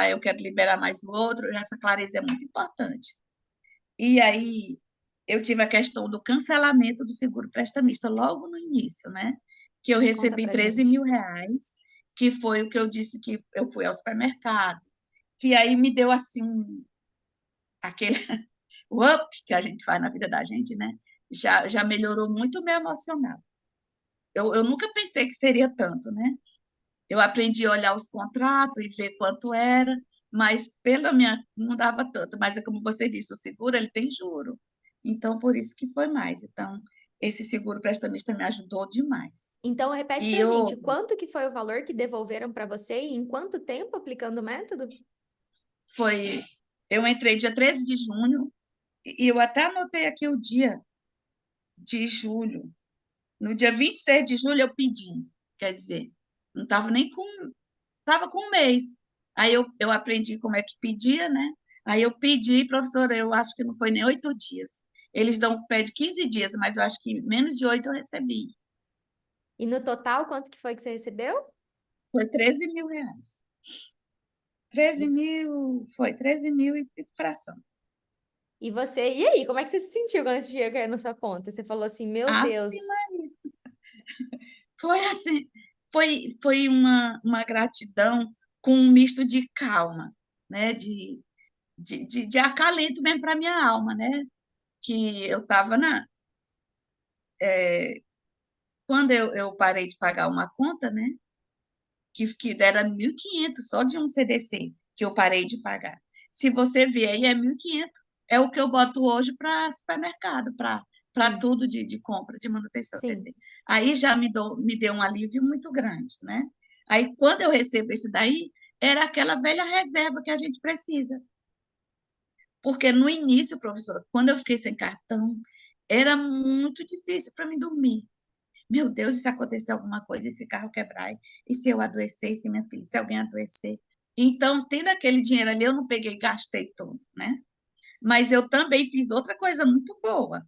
eu quero liberar mais o outro, essa clareza é muito importante. E aí eu tive a questão do cancelamento do seguro prestamista logo no início, né? Que eu Conta recebi pra 13 gente. mil reais, que foi o que eu disse que eu fui ao supermercado, que aí me deu assim aquele o up que a gente faz na vida da gente, né? Já melhorou muito o meu emocional. Eu nunca pensei que seria tanto, né? Eu aprendi a olhar os contratos e ver quanto era, mas pela minha não dava tanto. Mas é como você disse, o seguro ele tem juro. Então, por isso que foi mais. Então, esse seguro prestamista me ajudou demais. Então, repete E pra gente, eu quanto que foi o valor que devolveram para você e em quanto tempo aplicando o método? foi eu entrei dia 13 de junho e eu até anotei aqui o dia de julho. No dia 26 de julho eu pedi, quer dizer, não estava nem com, estava com um mês. Aí eu aprendi como é que pedia, né? Aí eu pedi, professora, eu acho que não foi nem 8 dias. Eles dão pé de 15 dias, mas eu acho que menos de 8 eu recebi. E no total, quanto que foi que você recebeu? Foi R$ 13.000. 13.000, foi 13.000 e fração. E você, e aí, como é que você se sentiu quando esse dinheiro caiu na sua conta? Você falou assim, meu Ah, Deus. foi assim, foi uma gratidão com um misto de calma, né? De acalento mesmo para minha alma, né? Que eu estava na. Quando eu parei de pagar uma conta, né? Que era 1.500 só de um CDC, que eu parei de pagar. Se você ver aí, é 1.500. É o que eu boto hoje para supermercado, para Sim, tudo de compra, de manutenção. Quer sim. dizer, aí já me deu um alívio muito grande, né? Aí, quando eu recebo esse daí, era aquela velha reserva que a gente precisa. Porque no início, professora, quando eu fiquei sem cartão, era muito difícil para mim dormir. Meu Deus, e se acontecer alguma coisa, e se carro quebrar, e se eu adoecer, e se minha filha, se alguém adoecer. Então, tendo aquele dinheiro ali, eu não peguei e gastei todo, né? Mas eu também fiz outra coisa muito boa,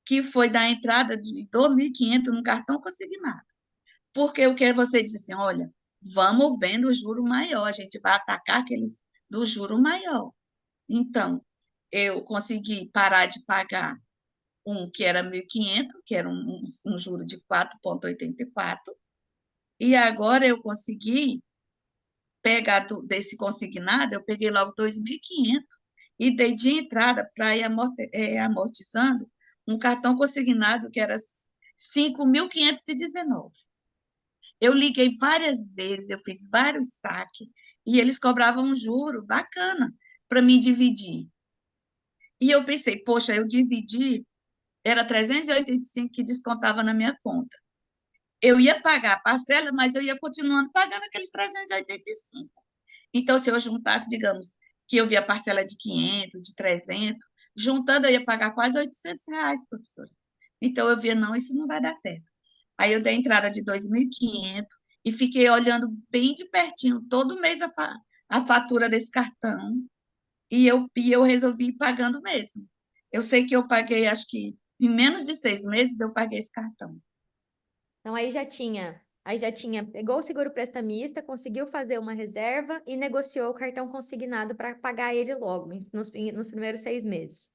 que foi dar a entrada de 2.500 no cartão consignado. Porque o que você disse assim, olha, vamos vendo o juro maior, a gente vai atacar aqueles do juro maior. Então, eu consegui parar de pagar um que era 1.500, que era um juro de 4,84, e agora eu consegui pegar desse consignado, eu peguei logo 2.500 e dei de entrada para ir amortizando um cartão consignado que era 5.519. Eu liguei várias vezes, eu fiz vários saques, e eles cobravam um juro bacana para me dividir. E eu pensei, poxa, eu dividi, era 385 que descontava na minha conta. Eu ia pagar a parcela, mas eu ia continuando pagando aqueles 385. Então, se eu juntasse, digamos, que eu via parcela de 500, de 300, juntando eu ia pagar quase R$ 800, professora. Então, eu via, não, isso não vai dar certo. Aí eu dei a entrada de 2.500 e fiquei olhando bem de pertinho todo mês a fatura desse cartão e eu resolvi ir pagando mesmo. Eu sei que eu paguei, acho que em menos de 6 meses eu paguei esse cartão. Então aí já tinha, pegou o seguro prestamista, conseguiu fazer uma reserva e negociou o cartão consignado para pagar ele logo, nos primeiros 6 meses.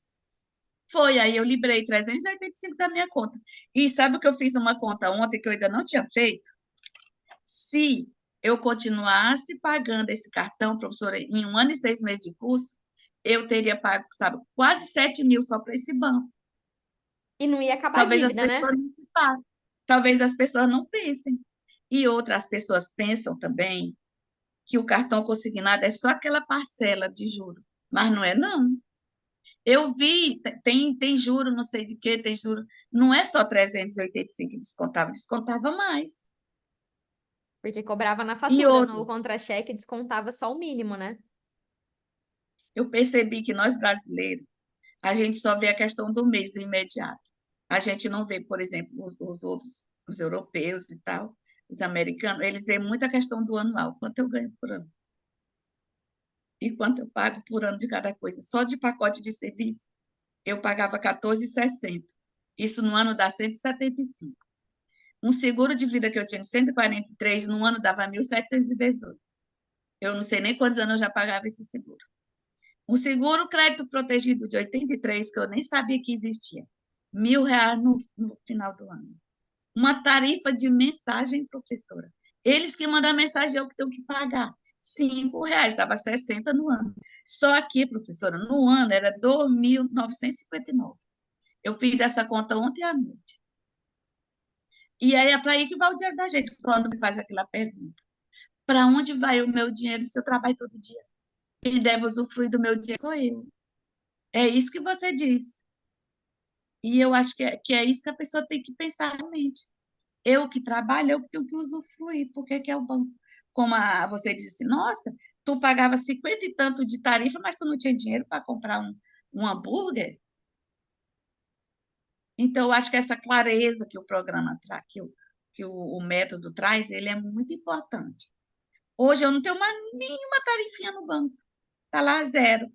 Foi, aí eu liberei 385 da minha conta. E sabe o que eu fiz uma conta ontem que eu ainda não tinha feito? Se eu continuasse pagando esse cartão, professora, em 1 ano e 6 meses de curso, eu teria pago, sabe, quase 7.000 só para esse banco. E não ia acabar a Talvez as dívida, né? pessoas não se paguem, talvez as pessoas não pensem. E outras pessoas pensam também que o cartão consignado é só aquela parcela de juro, mas não é, não. Eu vi, tem juro, não sei de quê, tem juro. Não é só 385 que descontava, descontava mais. Porque cobrava na E fatura, outra, no contra-cheque descontava só o mínimo, né? eu percebi que nós brasileiros, a gente só vê a questão do mês, do imediato. A gente não vê, por exemplo, os outros, os europeus e tal, os americanos, eles veem muito a questão do anual, quanto eu ganho por ano e quanto eu pago por ano de cada coisa. Só de pacote de serviço, eu pagava 14,60. Isso no ano dá 175. Um seguro de vida que eu tinha de 143, no ano dava 1.718. Eu não sei nem quantos anos eu já pagava esse seguro. Um seguro crédito protegido de 83, que eu nem sabia que existia. R$ 1.000 no final do ano. Uma tarifa de mensagem, professora. Eles que mandam a mensagem, eu que tenho que pagar. R$ 5, dava 60 no ano. Só aqui, professora, no ano era 2.959. Eu fiz essa conta ontem à noite. E aí é para aí que vai o dinheiro da gente, quando me faz aquela pergunta. Para onde vai o meu dinheiro se eu trabalho todo dia? Quem deve usufruir do meu dinheiro sou eu. É isso que você diz. E eu acho que é isso que a pessoa tem que pensar realmente. Eu que trabalho, eu que tenho que usufruir. Por que que é o banco? Como você disse, nossa, tu pagava 50 e tanto de tarifa, mas tu não tinha dinheiro para comprar um hambúrguer? Então, eu acho que essa clareza que o programa traz, que o método traz, ele é muito importante. Hoje eu não tenho nenhuma tarifinha no banco, está lá zero.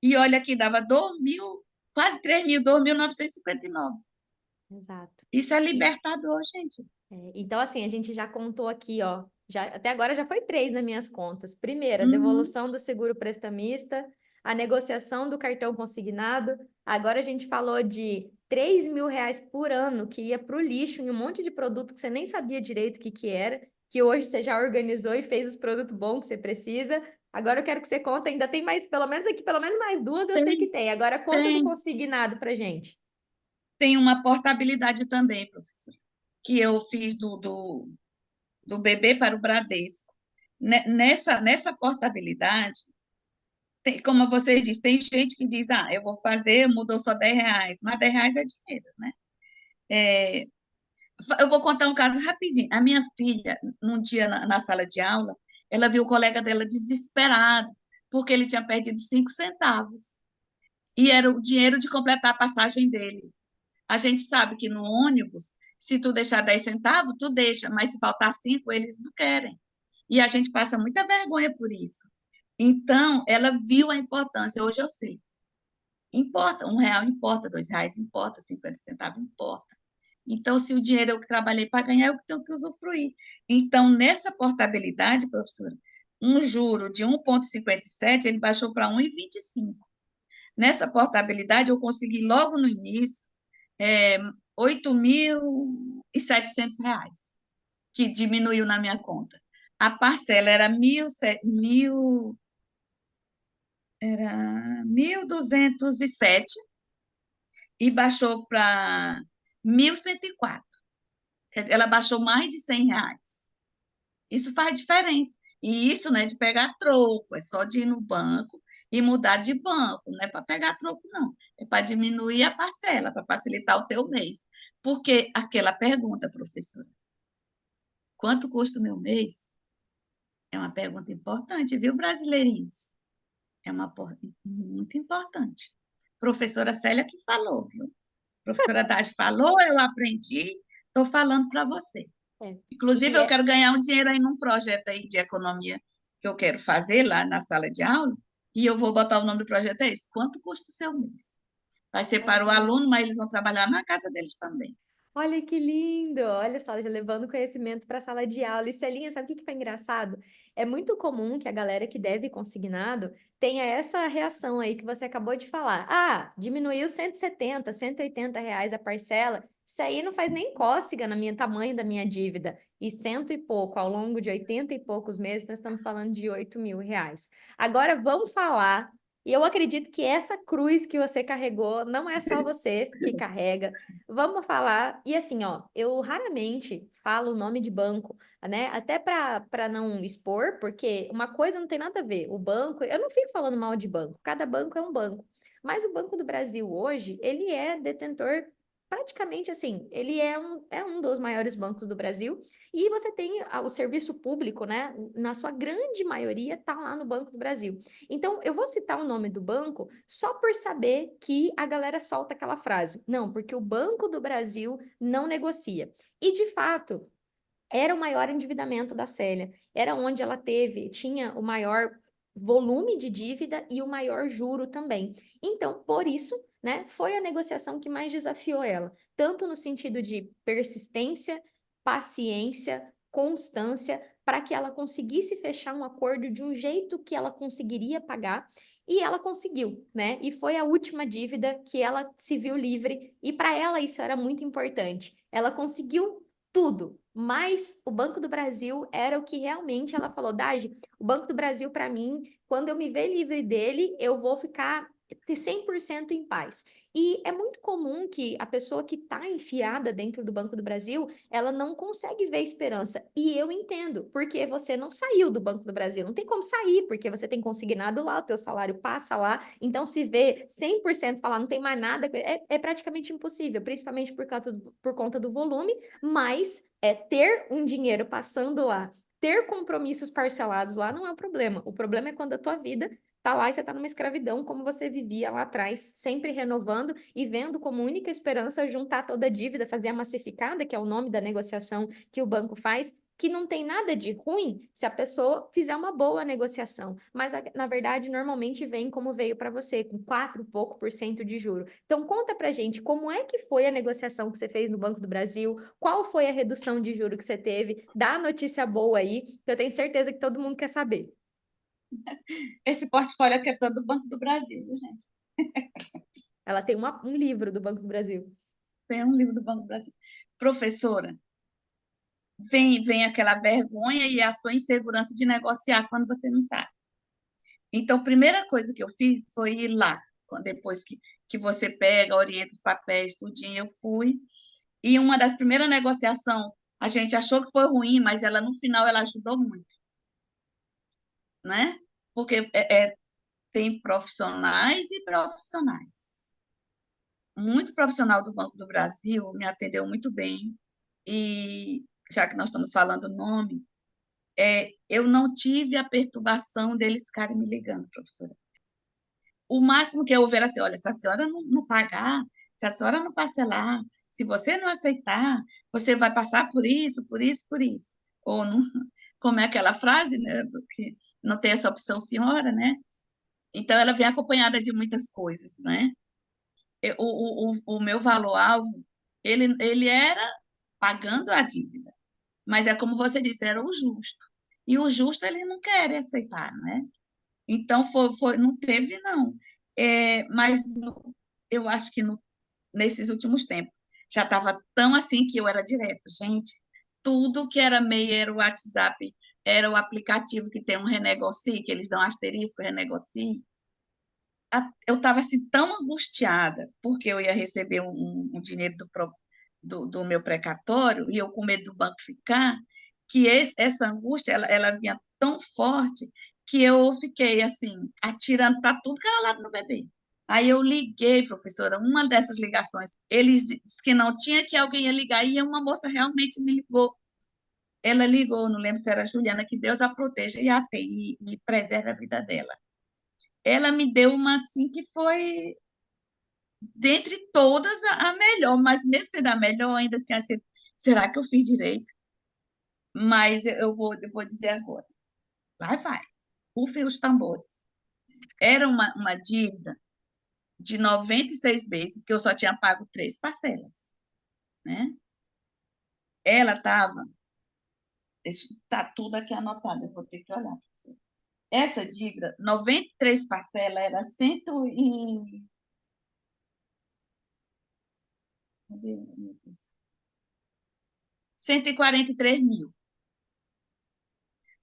E olha aqui, dava 2.000, quase 3.000, 2.959. Exato. Isso é E, libertador, gente. então, assim, a gente já contou aqui, ó, até agora já foi 3 nas minhas contas. Primeira, Uhum. devolução do seguro prestamista, a negociação do cartão consignado. Agora a gente falou de R$ 3.000 por ano que ia para o lixo em um monte de produto que você nem sabia direito o que que era, que hoje você já organizou e fez os produtos bons que você precisa. Agora eu quero que você conte, ainda tem mais, pelo menos aqui, pelo menos mais 2 eu sei que Tem, tem. Agora conta do tem. consignado pra gente. Tem uma portabilidade também, professora, que eu fiz do bebê para o Bradesco. Nessa portabilidade, como você disse, tem gente que diz, eu vou fazer, mudou só R$ 10, mas R$ 10 é dinheiro, né? É, eu vou contar um caso rapidinho. A minha filha, num dia na sala de aula, ela viu o colega dela desesperado, porque ele tinha perdido 5 centavos. E era o dinheiro de completar a passagem dele. A gente sabe que no ônibus, se tu deixar 10 centavos, tu deixa, mas se faltar 5, eles não querem. E a gente passa muita vergonha por isso. Então, ela viu a importância, hoje eu sei. Importa, R$ 1 importa, R$ 2 importa, 50 centavos importa. Então, se o dinheiro eu que trabalhei para ganhar, eu que tenho que usufruir. Então, nessa portabilidade, professora, um juro de 1,57, ele baixou para 1,25. Nessa portabilidade, eu consegui logo no início é, R$ 8.700, que diminuiu na minha conta. A parcela era 1.207 e baixou para 1.104. Quer dizer, ela baixou mais de R$ 100. Isso faz diferença. E isso não é de pegar troco, é só de ir no banco e mudar de banco. Não é para pegar troco, não. É para diminuir a parcela, para facilitar o teu mês. Porque aquela pergunta, professora, quanto custa o meu mês? É uma pergunta importante, viu, brasileirinhos? É uma muito importante. Professora Célia que falou, viu? Professora Dade falou, eu aprendi, estou falando para você. É. Inclusive, E eu é, quero ganhar um dinheiro aí num projeto aí de economia que eu quero fazer lá na sala de aula, e eu vou botar o nome do projeto, é isso, quanto custa o seu mês? Vai ser para o Olha. aluno, mas eles vão trabalhar na casa deles também. Olha que lindo! Olha só, já levando conhecimento para a sala de aula. E Celinha, sabe o que que foi engraçado? É muito comum que a galera que deve consignado tenha essa reação aí que você acabou de falar. Ah, diminuiu 170, R$ 180 a parcela. Isso aí não faz nem cócega no minha tamanho da minha dívida. E cento e pouco, ao longo de 80 e poucos meses, nós estamos falando de R$ 8.000. Agora vamos falar. E eu acredito que essa cruz que você carregou não é só você que carrega. Vamos falar, e assim, ó, eu raramente falo o nome de banco, né? Até para não expor, porque uma coisa não tem nada a ver. O banco, eu não fico falando mal de banco, cada banco é um banco. Mas o Banco do Brasil hoje, ele é detentor, praticamente assim, ele é um dos maiores bancos do Brasil, e você tem o serviço público, né? Na sua grande maioria, tá lá no Banco do Brasil. Então, eu vou citar o nome do banco só por saber que a galera solta aquela frase. Não, porque o Banco do Brasil não negocia. E, de fato, era o maior endividamento da Célia. Era onde ela tinha o maior volume de dívida e o maior juro também. Então, por isso, né, foi a negociação que mais desafiou ela, tanto no sentido de persistência, paciência, constância, para que ela conseguisse fechar um acordo de um jeito que ela conseguiria pagar. E ela conseguiu, né? E foi a última dívida que ela se viu livre, e para ela isso era muito importante. Ela conseguiu tudo, mas o Banco do Brasil era o que realmente ela falou, Dagi, o Banco do Brasil para mim, quando eu me ver livre dele, eu vou ficar ter 100% em paz. E é muito comum que a pessoa que está enfiada dentro do Banco do Brasil, ela não consegue ver esperança. E eu entendo, porque você não saiu do Banco do Brasil, não tem como sair, porque você tem consignado lá, o teu salário passa lá, então se vê 100% falar não tem mais nada, é praticamente impossível, principalmente por conta do volume, mas ter um dinheiro passando lá, ter compromissos parcelados lá não é o problema. O problema é quando a tua vida tá lá e você tá numa escravidão, como você vivia lá atrás, sempre renovando e vendo como única esperança juntar toda a dívida, fazer a massificada, que é o nome da negociação que o banco faz, que não tem nada de ruim se a pessoa fizer uma boa negociação, mas na verdade normalmente vem como veio para você, com 4 e pouco por cento de juro. Então conta pra gente como é que foi a negociação que você fez no Banco do Brasil, qual foi a redução de juro que você teve, dá a notícia boa aí, que eu tenho certeza que todo mundo quer saber. Esse portfólio aqui é todo do Banco do Brasil, viu, gente? Ela tem um livro do Banco do Brasil. Tem um livro do Banco do Brasil. Professora, vem aquela vergonha e a sua insegurança de negociar quando você não sabe. Então, a primeira coisa que eu fiz foi ir lá, depois que você pega, orienta os papéis, tudinho, eu fui. E uma das primeiras negociações, a gente achou que foi ruim, mas ela no final ela ajudou muito, né? Porque tem profissionais e profissionais. Muito profissional do Banco do Brasil me atendeu muito bem. E já que nós estamos falando o nome, eu não tive a perturbação deles ficarem me ligando, professora. O máximo que eu ouvi era assim, olha, se a senhora não pagar, se a senhora não parcelar, se você não aceitar, você vai passar por isso, por isso, por isso. Ou não, como é aquela frase, né, do que não tem essa opção, senhora, né? Então, ela vem acompanhada de muitas coisas, né? O meu valor-alvo, ele era pagando a dívida, mas é como você disse, era o justo. E o justo, ele não quer aceitar, né? Então, não teve, não. Mas eu acho que nesses últimos tempos já estava tão assim que eu era direto, gente. Tudo que era meio era o WhatsApp, era o aplicativo que tem um renegocie, que eles dão asterisco, renegocie. Eu estava assim, tão angustiada, porque eu ia receber um dinheiro do meu precatório, e eu com medo do banco ficar, que essa angústia, ela vinha tão forte, que eu fiquei, assim, atirando para tudo que era lado no bebê. Aí eu liguei, professora, uma dessas ligações, eles disse que não tinha, que alguém ia ligar, e uma moça realmente me ligou. Ela ligou, não lembro se era a Juliana, que Deus a proteja e a tenha, e preserve a vida dela. Ela me deu uma, assim, que foi dentre todas a melhor, mas mesmo sendo a melhor, ainda tinha sido, será que eu fiz direito? Mas eu vou dizer agora, lá vai, rufem os tambores. Era uma dívida de 96 vezes, que eu só tinha pago 3 parcelas, né? Ela estava, está tudo aqui anotado, eu vou ter que olhar para você. Essa dívida, 93 parcelas, era cadê, meu Deus? 143 mil.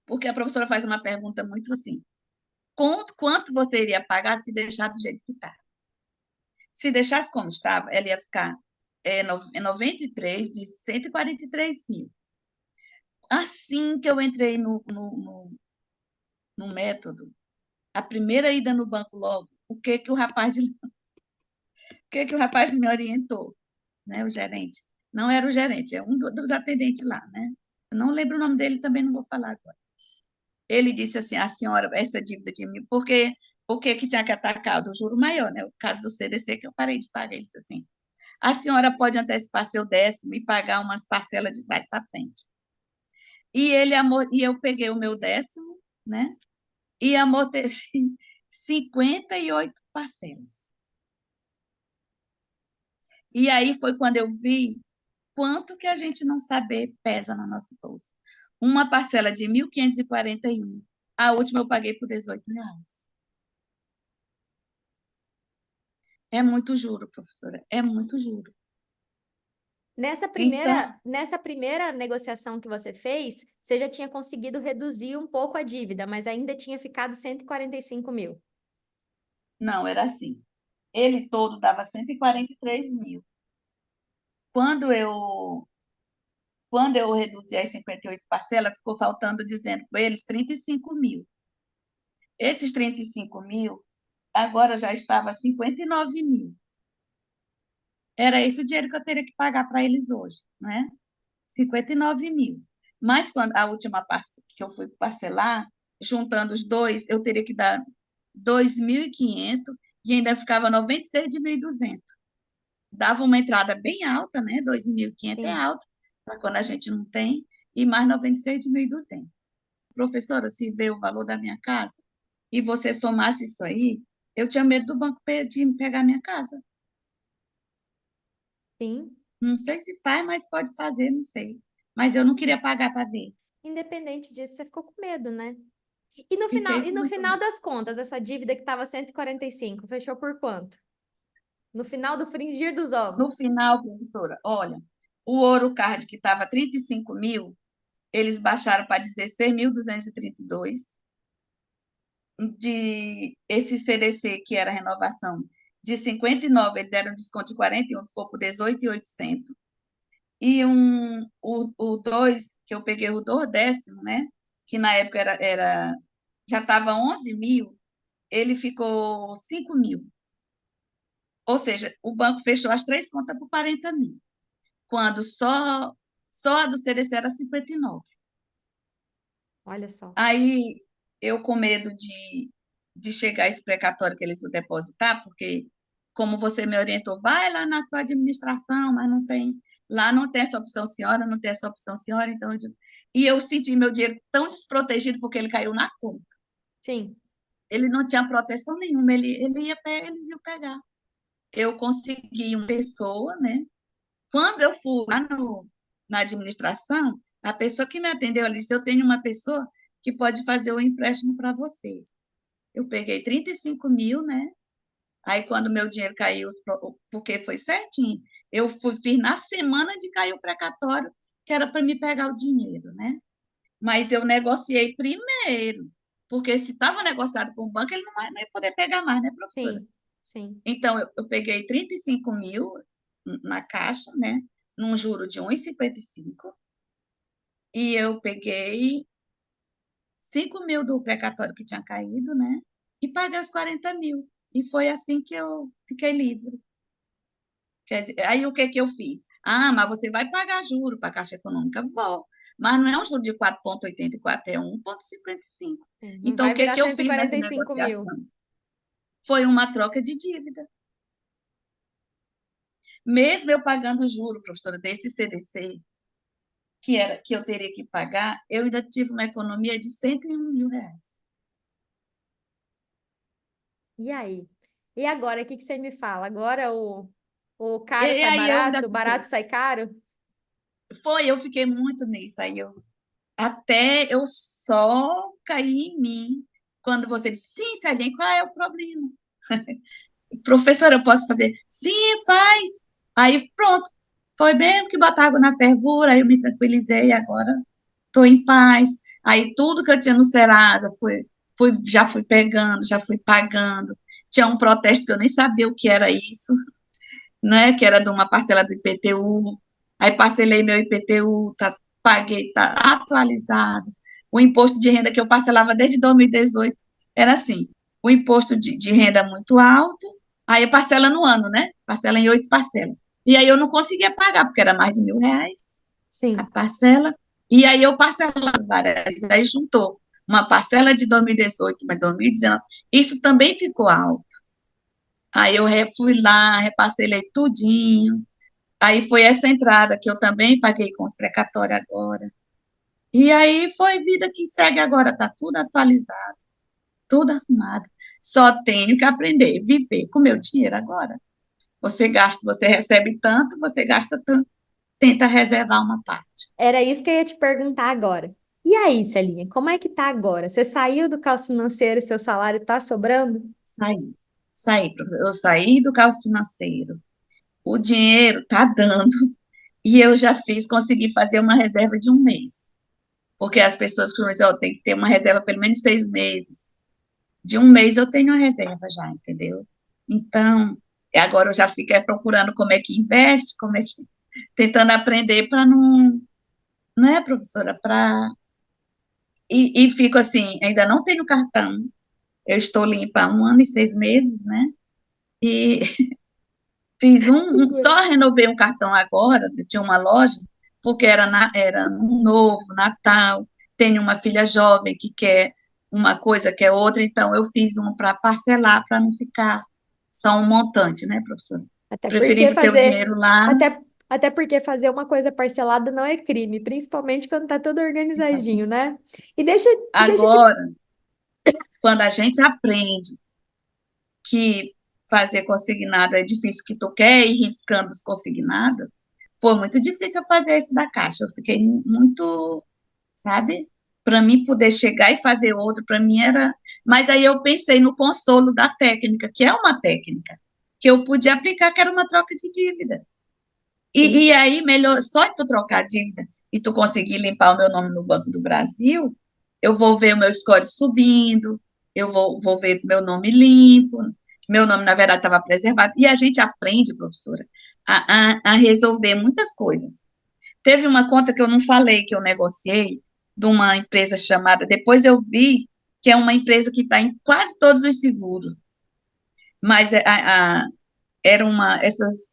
Porque a professora faz uma pergunta muito assim, quanto você iria pagar se deixar do jeito que está? Se deixasse como estava, ela ia ficar 93 de 143 mil. Assim que eu entrei no método, a primeira ida no banco logo, o que que o rapaz me orientou, né, o gerente? Não era o gerente, é um dos atendentes lá, né? Eu não lembro o nome dele, também não vou falar agora. Ele disse assim, a senhora, essa dívida de mim, porque o que tinha que atacar? Do juro maior, né? O caso do CDC, que eu parei de pagar. Ele disse assim, a senhora pode antecipar seu décimo e pagar umas parcelas de trás para frente. E eu peguei o meu décimo, né? E amorteci 58 parcelas. E aí foi quando eu vi quanto que a gente não saber pesa na nossa bolsa. Uma parcela de 1.541, a última eu paguei por R$ 18. É muito juro, professora, é muito juro. Então, Nessa primeira negociação que você fez, você já tinha conseguido reduzir um pouco a dívida, mas ainda tinha ficado 145 mil. Não, era assim. Ele todo dava 143 mil. Quando eu, quando eu reduzi as 58 parcelas, ficou faltando, dizendo para eles, 35 mil. Esses 35 mil, agora já estava 59 mil. Era esse o dinheiro que eu teria que pagar para eles hoje, né? 59 mil. Mas quando a última que eu fui parcelar, juntando os dois, eu teria que dar 2.500 e ainda ficava 96 de 1.200. Dava uma entrada bem alta, né? 2.500 é Sim, alto, para quando a gente não tem, e mais 96 de 1.200. Professora, se vê o valor da minha casa e você somasse isso aí, eu tinha medo do banco de pegar minha casa. sim. Não sei se faz, mas pode fazer, não sei. Mas eu não queria pagar para ver. Independente disso, você ficou com medo, né? Fiquei E com no muito final medo. das contas, essa dívida que estava 145, fechou por quanto? No final do fringir dos No ovos. final, professora, olha, o ouro card que estava 35 mil, eles baixaram para 16.232. De esse CDC, que era renovação, de 59, eles deram desconto de 41, ficou por 18.800. E o 2, que eu peguei o 2 décimo, né? Que na época já estava 11 mil, ele ficou 5 mil. Ou seja, o banco fechou as três contas por 40 mil, quando só a do CDC era 59. Olha só. Aí eu com medo de chegar esse precatório que eles vão depositar, porque como você me orientou, vai lá na tua administração, mas não tem, lá não tem essa opção, senhora, não tem essa opção, senhora, então e eu senti meu dinheiro tão desprotegido porque ele caiu na conta. Sim, Ele não tinha proteção nenhuma, eles iam pegar. Eu consegui uma pessoa, né? Quando eu fui lá na administração, a pessoa que me atendeu ali disse: eu tenho uma pessoa que pode fazer o empréstimo para você. Eu peguei 35 mil, né? Aí, quando meu dinheiro caiu, porque foi certinho, fiz na semana de cair o precatório, que era para me pegar o dinheiro, né? Mas eu negociei primeiro, porque se estava negociado com o banco, ele não ia poder pegar mais, né, professora? sim, sim. Então, eu peguei 35 mil na caixa, né? Num juro de 1,55, e eu peguei 5 mil do precatório que tinha caído, né? E paguei os 40 mil. E foi assim que eu fiquei livre. Quer dizer, aí o que que eu fiz? Ah, mas você vai pagar juro para a Caixa Econômica? Vou. Mas não é um juro de 4,84, é 1,55. Não Então, vai o que virar que eu cento e fiz nessa quarenta e cinco negociação? mil. Foi uma troca de dívida. Mesmo eu pagando juro, professora, desse CDC, que eu teria que pagar, eu ainda tive uma economia de 101 mil reais. E aí? E agora, o que que você me fala? Agora o E caro sai aí eu ainda barato, o barato fiquei. sai caro? Eu fiquei muito nisso. Até eu só caí em mim quando você disse: sim, Celinha, qual é o problema? Professora, eu posso fazer? Sim, faz. Aí pronto. Foi mesmo que botar água na fervura, aí eu me tranquilizei, agora estou em paz. Aí tudo que eu tinha no Serasa, já fui pegando, já fui pagando. Tinha um protesto que eu nem sabia o que era isso, né? Que era de uma parcela do IPTU. Aí parcelei meu IPTU, paguei, tá atualizado. O imposto de renda que eu parcelava desde 2018 era assim: o imposto de renda muito alto, aí parcela no ano, né? Parcela em 8 parcelas. E aí eu não conseguia pagar, porque era mais de R$ 1.000 a Sim. parcela. E aí eu parcelava várias vezes, aí juntou uma parcela de 2018, mas 2019, isso também ficou alto. Aí eu fui lá, reparcelei tudinho. Aí foi essa entrada que eu também paguei com os precatórios agora. E aí foi vida que segue agora, está tudo atualizado, tudo arrumado. Só tenho que aprender, viver com o meu dinheiro agora. Você gasta, você recebe tanto, você gasta tanto, tenta reservar uma parte. Era isso que eu ia te perguntar agora. E aí, Celinha, como é que tá agora? Você saiu do caos financeiro e seu salário tá sobrando? Saí, professor. Eu saí do caos financeiro. O dinheiro está dando e eu já consegui fazer uma reserva de um mês. Porque as pessoas costumam dizer, oh, tem que ter uma reserva pelo menos 6 meses. de um mês eu tenho a reserva já, entendeu? Então, agora eu já fico procurando como é que investe, como é que tentando aprender para não, né, professora, para e fico assim, ainda não tenho cartão. Eu estou limpa há 1 ano e 6 meses, né? E fiz só renovei um cartão agora, tinha uma loja, porque era um novo, Natal, tenho uma filha jovem que quer uma coisa, quer outra, então eu fiz um para parcelar, para não ficar só um montante, né, professora? Até Preferi porque ter o fazer, dinheiro lá. até porque fazer uma coisa parcelada não é crime, principalmente quando tá tudo organizadinho, Exatamente. né? E deixa de. Agora, quando a gente aprende que fazer consignado é difícil, que tu quer ir riscando os consignados, foi muito difícil eu fazer esse da Caixa. Eu fiquei muito, sabe? Para mim poder chegar e fazer outro, para mim era. Mas aí eu pensei no consolo da técnica, que é uma técnica que eu podia aplicar, que era uma troca de dívida. E Sim, aí, melhor, só tu trocar a dívida e tu conseguir limpar o meu nome no Banco do Brasil, eu vou ver o meu score subindo, eu vou ver meu nome limpo, meu nome, na verdade, estava preservado. E a gente aprende, professora, a resolver muitas coisas. Teve uma conta que eu não falei, que eu negociei, de uma empresa chamada, depois eu vi que é uma empresa que está em quase todos os seguros, mas era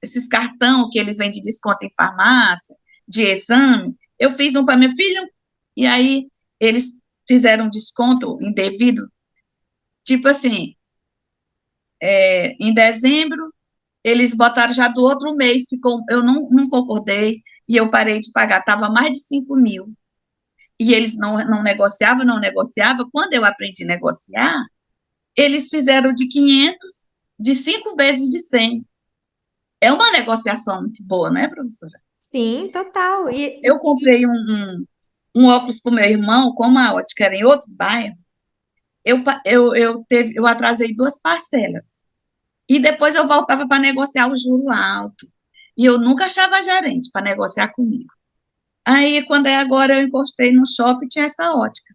esses cartão que eles vendem de desconto em farmácia, de exame, eu fiz um para meu filho, e aí eles fizeram um desconto indevido, tipo assim, em dezembro, eles botaram já do outro mês, eu não concordei, e eu parei de pagar, estava mais de 5 mil, e eles não negociavam, não negociavam, quando eu aprendi a negociar, eles fizeram de 500, de 5 vezes de 100. É uma negociação muito boa, não é, professora? sim, total. Eu comprei um óculos para o meu irmão, como a ótica era em outro bairro, eu atrasei 2 parcelas. E depois eu voltava para negociar o juro alto. E eu nunca achava gerente para negociar comigo. Aí, quando é agora, eu encostei no shopping e tinha essa ótica.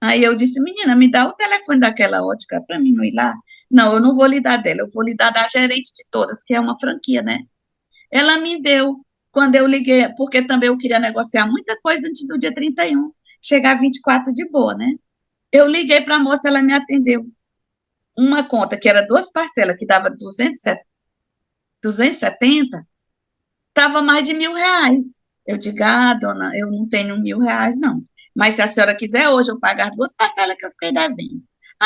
Aí eu disse, menina, me dá o telefone daquela ótica para mim não ir lá. Não, eu não vou lhe dar dela, eu vou lhe dar da gerente de todas, que é uma franquia, né? Ela me deu, quando eu liguei, porque também eu queria negociar muita coisa antes do dia 31, chegar 24 de boa, né? Eu liguei para a moça, ela me atendeu. Uma conta que era 2 parcelas, que dava 270, estava mais de R$ 1.000. Eu digo, dona, eu não tenho R$ 1.000, não. Mas se a senhora quiser hoje, eu pagar 2 parcelas que eu fiquei devendo.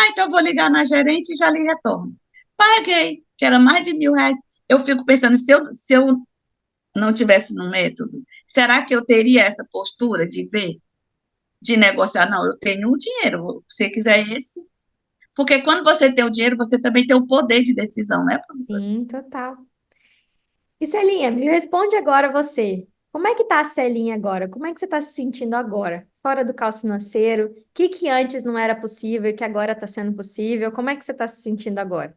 Então eu vou ligar na gerente e já lhe retorno. Paguei, que era mais de R$ 1.000. Eu fico pensando, se eu não tivesse no método, será que eu teria essa postura de ver, de negociar? Não, eu tenho o dinheiro, se você quiser esse. Porque quando você tem o dinheiro, você também tem o poder de decisão, né, professor? sim, total. E Celinha, me responde agora você. Como é que tá a Celinha agora? Como é que você está se sentindo agora? Fora do caos financeiro? O que que antes não era possível e que agora está sendo possível? Como é que você está se sentindo agora?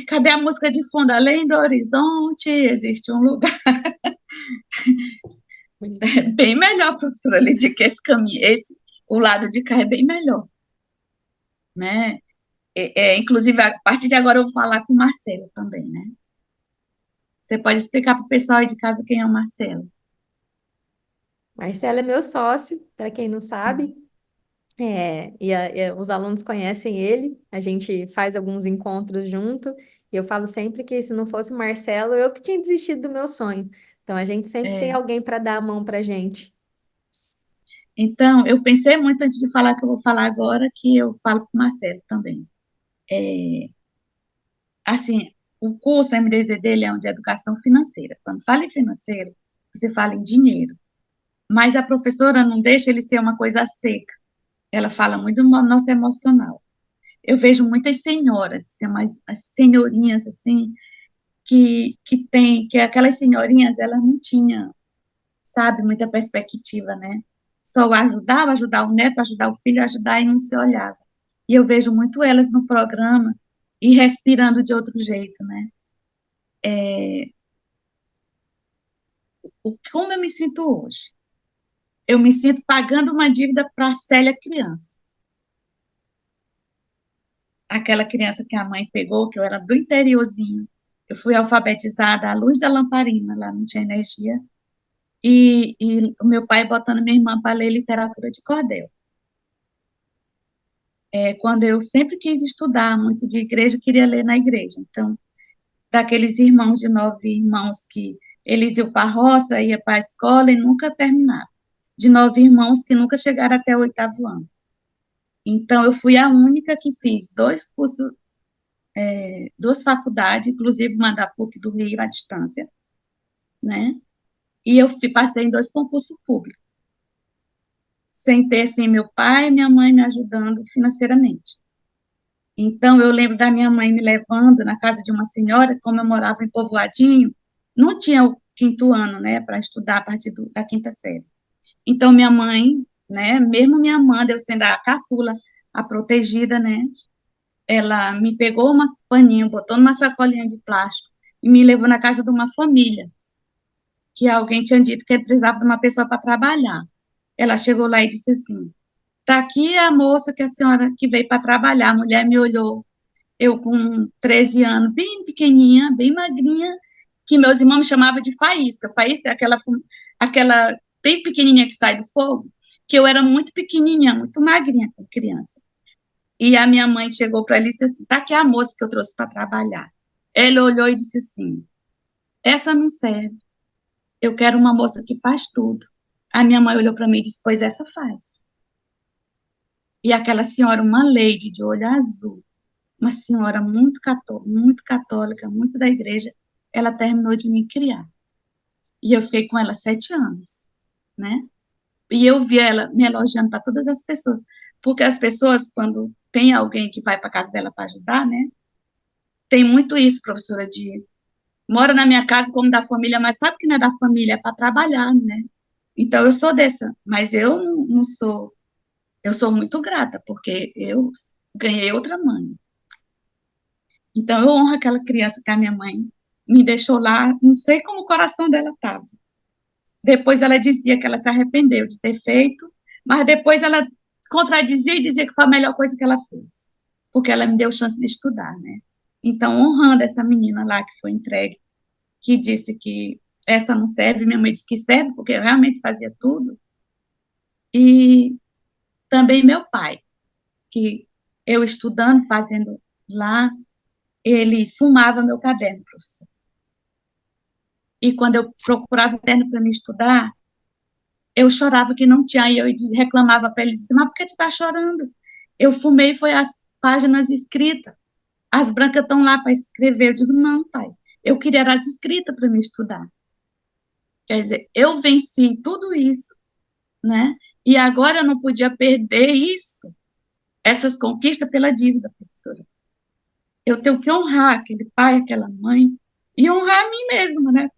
Cadê a música de fundo? Além do horizonte, existe um lugar Bonitinho. bem melhor, professora Lidia, que esse caminho, o lado de cá é bem melhor, né? Inclusive, a partir de agora eu vou falar com o Marcelo também, né? Você pode explicar para o pessoal aí de casa quem é o Marcelo? Marcelo é meu sócio, para quem não sabe. Os alunos conhecem ele, a gente faz alguns encontros junto, e eu falo sempre que se não fosse o Marcelo, eu que tinha desistido do meu sonho. Então a gente sempre tem É, alguém para dar a mão pra gente. então, eu pensei muito antes de falar que eu vou falar agora, que eu falo para o Marcelo também. É, assim, o curso, a MDZ dele é um de educação financeira. Quando fala em financeiro, você fala em dinheiro. Mas a professora não deixa ele ser uma coisa seca. Ela fala muito do nosso emocional. Eu vejo muitas senhoras, assim, as senhorinhas, assim, que aquelas senhorinhas, elas não tinham, sabe, muita perspectiva, né? Só ajudar o neto, ajudar o filho, ajudar e não se olhava. E eu vejo muito elas no programa e respirando de outro jeito, né? Como eu me sinto hoje? Eu me sinto pagando uma dívida para a Célia criança. aquela criança que a mãe pegou, que eu era do interiorzinho. Eu fui alfabetizada à luz da lamparina, lá não tinha energia. E o meu pai botando minha irmã para ler literatura de cordel. Quando eu sempre quis estudar muito de igreja, eu queria ler na igreja. Então, daqueles irmãos de 9 irmãos que eles iam para a roça, iam para a escola e nunca terminaram. De 9 irmãos que nunca chegaram até o 8º ano. Então, eu fui a única que fiz 2 cursos, 2 faculdades, inclusive uma da PUC do Rio à distância, né? E eu passei em 2 concursos públicos, sem ter, assim, meu pai e minha mãe me ajudando financeiramente. Então, eu lembro da minha mãe me levando na casa de uma senhora, como eu morava em Povoadinho, não tinha o 5º ano, né, para estudar a partir da quinta série. Então, minha mãe, né, mesmo minha mãe, eu sendo a caçula, a protegida, né, ela me pegou umas paninhos, botou numa sacolinha de plástico e me levou na casa de uma família, que alguém tinha dito que precisava de uma pessoa para trabalhar. Ela chegou lá e disse assim: tá aqui a moça que a senhora que veio para trabalhar. A mulher me olhou, eu com 13 anos, bem pequenininha, bem magrinha, que meus irmãos me chamavam de faísca. Faísca é aquela bem pequenininha que sai do fogo, que eu era muito pequenininha, muito magrinha quando criança. E a minha mãe chegou para ele e disse assim: tá aqui a moça que eu trouxe para trabalhar. Ele olhou e disse assim: essa não serve, eu quero uma moça que faz tudo. A minha mãe olhou para mim e disse: pois essa faz. E aquela senhora, uma lady de olho azul, uma senhora muito católica, muito da igreja, ela terminou de me criar. E eu fiquei com ela 7 anos, né? E eu vi ela me elogiando para todas as pessoas, porque as pessoas, quando tem alguém que vai para casa dela para ajudar, né? Tem muito isso, professora, de mora na minha casa como da família, mas sabe que não é da família, é para trabalhar, né? Então eu sou dessa, mas eu não sou, eu sou muito grata, porque eu ganhei outra mãe. Então, eu honro aquela criança que a minha mãe me deixou lá, não sei como o coração dela estava. Depois ela dizia que ela se arrependeu de ter feito, mas depois ela contradizia e dizia que foi a melhor coisa que ela fez, porque ela me deu chance de estudar, né? Então, honrando essa menina lá que foi entregue, que disse que essa não serve, minha mãe disse que serve, porque eu realmente fazia tudo, e também meu pai, que eu estudando, fazendo lá, ele fumava meu caderno, professor. E quando eu procurava caderno para me estudar, eu chorava que não tinha, e eu reclamava para ele, disse, mas por que tu está chorando? Eu fumei, foi as páginas escritas, as brancas estão lá para escrever. Eu digo, não, pai, eu queria as escritas para me estudar. Quer dizer, eu venci tudo isso, né? E agora eu não podia perder isso, essas conquistas pela dívida, professora. Eu tenho que honrar aquele pai, aquela mãe, e honrar a mim mesma, né?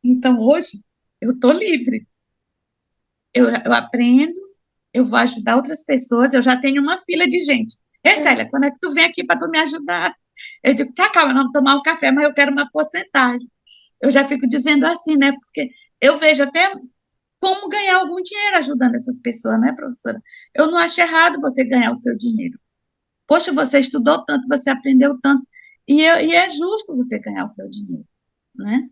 Então, hoje, eu estou livre. Eu aprendo, eu vou ajudar outras pessoas, eu já tenho uma fila de gente. Célia, quando é que tu vem aqui para tu me ajudar? Eu digo, tia, calma, não tomar um café, mas eu quero uma porcentagem. Eu já fico dizendo assim, né? Porque eu vejo até como ganhar algum dinheiro ajudando essas pessoas, né, professora? Eu não acho errado você ganhar o seu dinheiro. Poxa, você estudou tanto, você aprendeu tanto, e é justo você ganhar o seu dinheiro, né?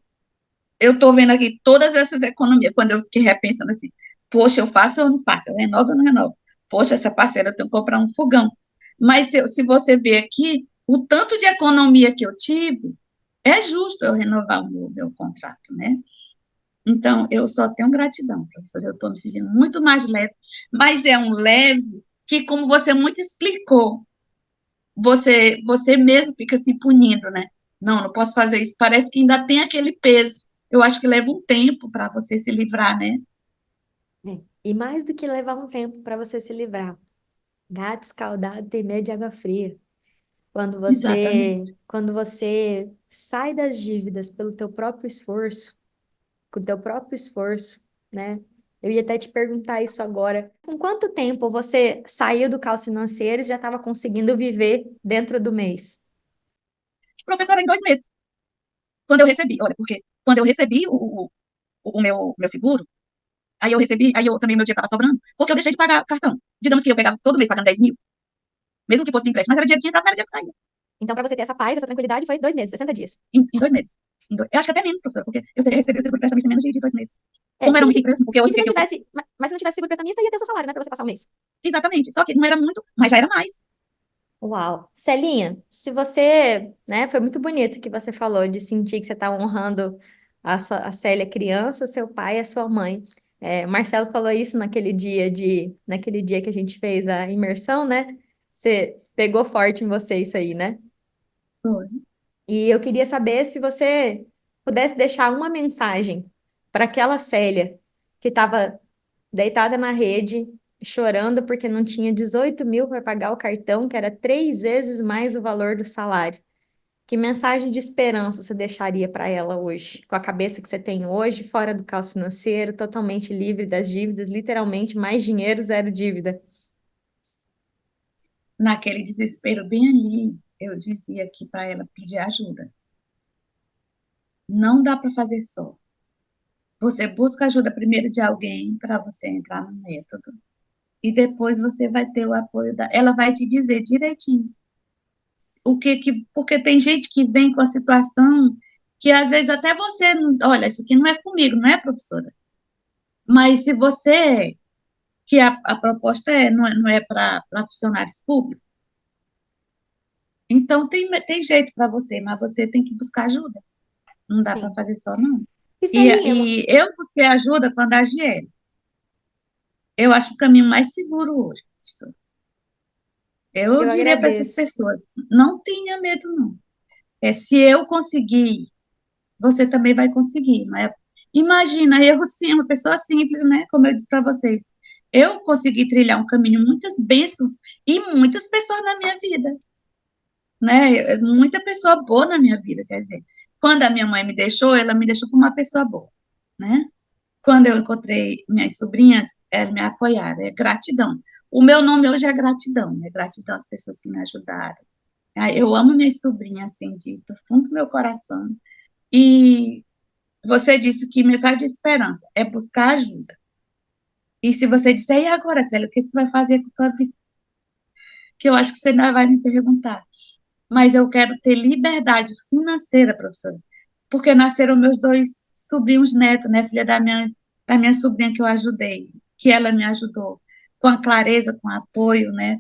Eu estou vendo aqui todas essas economias, quando eu fiquei repensando assim, poxa, eu faço ou não faço? Eu renovo ou não renovo? Poxa, essa parceira, eu tenho que comprar um fogão. Mas se você ver aqui, o tanto de economia que eu tive, é justo eu renovar o meu contrato, né? Então, eu só tenho gratidão, professor. Eu estou me sentindo muito mais leve, mas é um leve que, como você muito explicou, você mesmo fica se punindo, né? Não, não posso fazer isso. Parece que ainda tem aquele peso. Eu acho que leva um tempo para você se livrar, né? É. E mais do que levar um tempo para você se livrar, gato escaldado tem medo de água fria. Exatamente. Quando você sai das dívidas pelo teu próprio esforço, com o teu próprio esforço, né? Eu ia até te perguntar isso agora. Com quanto tempo você saiu do caos financeiro e já estava conseguindo viver dentro do mês? Professora, em 2 meses, quando eu recebi, olha, porque quando eu recebi o meu seguro, aí eu recebi, aí eu também, meu dia estava sobrando, porque eu deixei de pagar cartão. Digamos que eu pegava todo mês pagando 10 mil, mesmo que fosse de empréstimo, mas era dinheiro que entrava, não era dinheiro que saía, Então, para você ter essa paz, essa tranquilidade, foi 2 meses, 60 dias. em 2 meses. Eu acho que até menos, professora, porque eu recebi o seguro prestamista em menos de 2 meses. É, Como se era não, muito empréstimo, porque e hoje em se dia não que eu. tivesse, mas se não tivesse seguro prestamista, ia ter o seu salário, né, para você passar o mês. Exatamente, só que não era muito, mas já era mais. Uau. Celinha, se você, né, foi muito bonito que você falou de sentir que você está honrando a Célia criança, seu pai e a sua mãe. O Marcelo falou isso naquele dia que a gente fez a imersão, né? Você pegou forte em você isso aí, né? Foi. E eu queria saber se você pudesse deixar uma mensagem para aquela Célia que estava deitada na rede, chorando porque não tinha 18 mil para pagar o cartão, que era 3 vezes mais o valor do salário. Que mensagem de esperança você deixaria para ela hoje, com a cabeça que você tem hoje, fora do caos financeiro, totalmente livre das dívidas, literalmente mais dinheiro, zero dívida? Naquele desespero bem ali, eu dizia aqui para ela pedir ajuda. Não dá para fazer só. Você busca ajuda primeiro de alguém para você entrar no método. E depois você vai ter o apoio da. Ela vai te dizer direitinho porque tem gente que vem com a situação que às vezes até você, olha, isso aqui não é comigo, não é, professora? Mas se você, que a proposta não é para funcionários públicos, então tem jeito para você, mas você tem que buscar ajuda. Não dá para Sim. fazer só, não. E E, Celinha, e eu busquei ajuda quando a Giele. Eu acho o caminho mais seguro hoje, professora. Eu eu diria para essas agradeço. pessoas, não tenha medo, não. Se eu conseguir, você também vai conseguir, não é? Imagina, eu sim, uma pessoa simples, né? Como eu disse para vocês. Eu consegui trilhar um caminho, muitas bênçãos e muitas pessoas na minha vida, né? Muita pessoa boa na minha vida, quer dizer. Quando a minha mãe me deixou, ela me deixou como uma pessoa boa, né? Quando eu encontrei minhas sobrinhas, elas me apoiaram, é gratidão. O meu nome hoje é gratidão, né? Gratidão às pessoas que me ajudaram. Eu amo minhas sobrinhas, assim, do fundo do meu coração. E você disse que mensagem de esperança é buscar ajuda. E se você disser, e agora, Célia, o que tu vai fazer com a tua vida? Que eu acho que você ainda vai me perguntar. Mas eu quero ter liberdade financeira, professora. Porque nasceram meus dois sobrinhos netos, né? Filha da minha sobrinha que eu ajudei, que ela me ajudou, com a clareza, com apoio, né?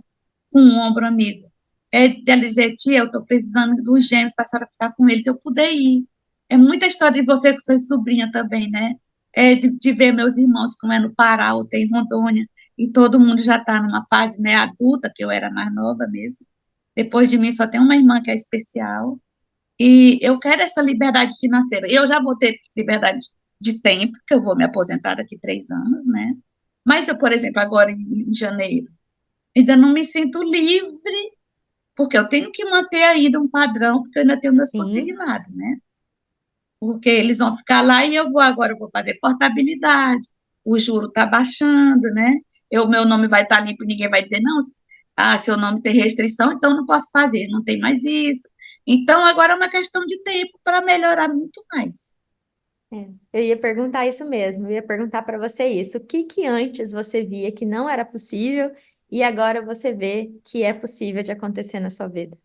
Com um ombro amigo. Ela dizer, tia, eu estou precisando dos gêmeos para a senhora ficar com eles, eu puder ir. É muita história de você com sua sobrinha também, né? De ver meus irmãos, como é no Pará, ou tem em Rondônia, e todo mundo já está numa fase, né, adulta, que eu era mais nova mesmo. Depois de mim só tem uma irmã que é especial, e eu quero essa liberdade financeira. Eu já vou ter liberdade de tempo, que eu vou me aposentar daqui 3 anos, né? Mas eu, por exemplo, agora em janeiro, ainda não me sinto livre, porque eu tenho que manter ainda um padrão, porque eu ainda tenho meus Sim. consignados, né? Porque eles vão ficar lá e eu vou fazer portabilidade, o juro está baixando, né? Meu nome vai estar limpo, ninguém vai dizer, não, seu nome tem restrição, então não posso fazer, não tem mais isso. Então, agora é uma questão de tempo para melhorar muito mais. Eu ia perguntar isso mesmo, eu ia perguntar para você isso. O que que antes você via que não era possível e agora você vê que é possível de acontecer na sua vida?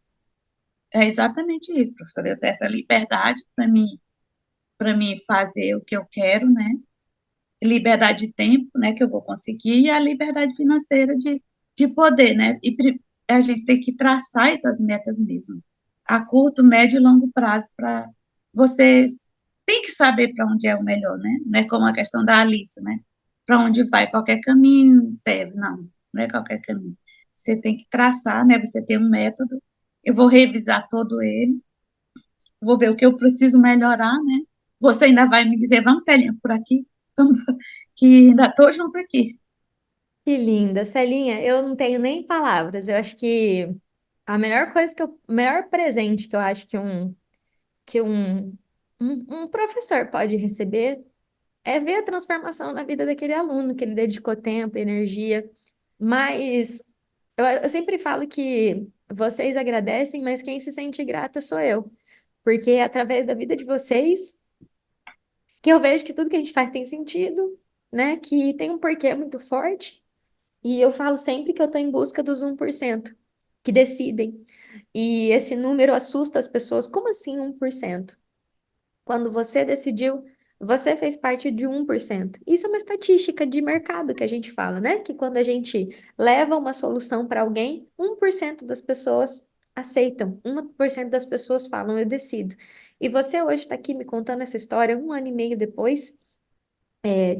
É exatamente isso, professora. Eu tenho essa liberdade para mim fazer o que eu quero, né? Liberdade de tempo, né, que eu vou conseguir, e a liberdade financeira de poder, né? A gente tem que traçar essas metas mesmo, a curto, médio e longo prazo, para vocês tem que saber para onde é o melhor, né? Não é como a questão da Alice, né? Para onde vai qualquer caminho serve, não, não é qualquer caminho. Você tem que traçar, né? Você tem um método, eu vou revisar todo ele, vou ver o que eu preciso melhorar, né? Você ainda vai me dizer, vamos, Celinha, por aqui, vamos, que ainda estou junto aqui. Que linda, Celinha, eu não tenho nem palavras. Eu acho que a melhor coisa o melhor presente que eu acho que um professor pode receber é ver a transformação na vida daquele aluno, que ele dedicou tempo, energia. Mas eu sempre falo que vocês agradecem, mas quem se sente grata sou eu. Porque através da vida de vocês, que eu vejo que tudo que a gente faz tem sentido, né? Que tem um porquê muito forte. E eu falo sempre que eu estou em busca dos 1% que decidem. E esse número assusta as pessoas. Como assim 1%? Quando você decidiu, você fez parte de 1%. Isso é uma estatística de mercado que a gente fala, né? Que quando a gente leva uma solução para alguém, 1% das pessoas aceitam, 1% das pessoas falam, eu decido. E você hoje está aqui me contando essa história 1 ano e meio depois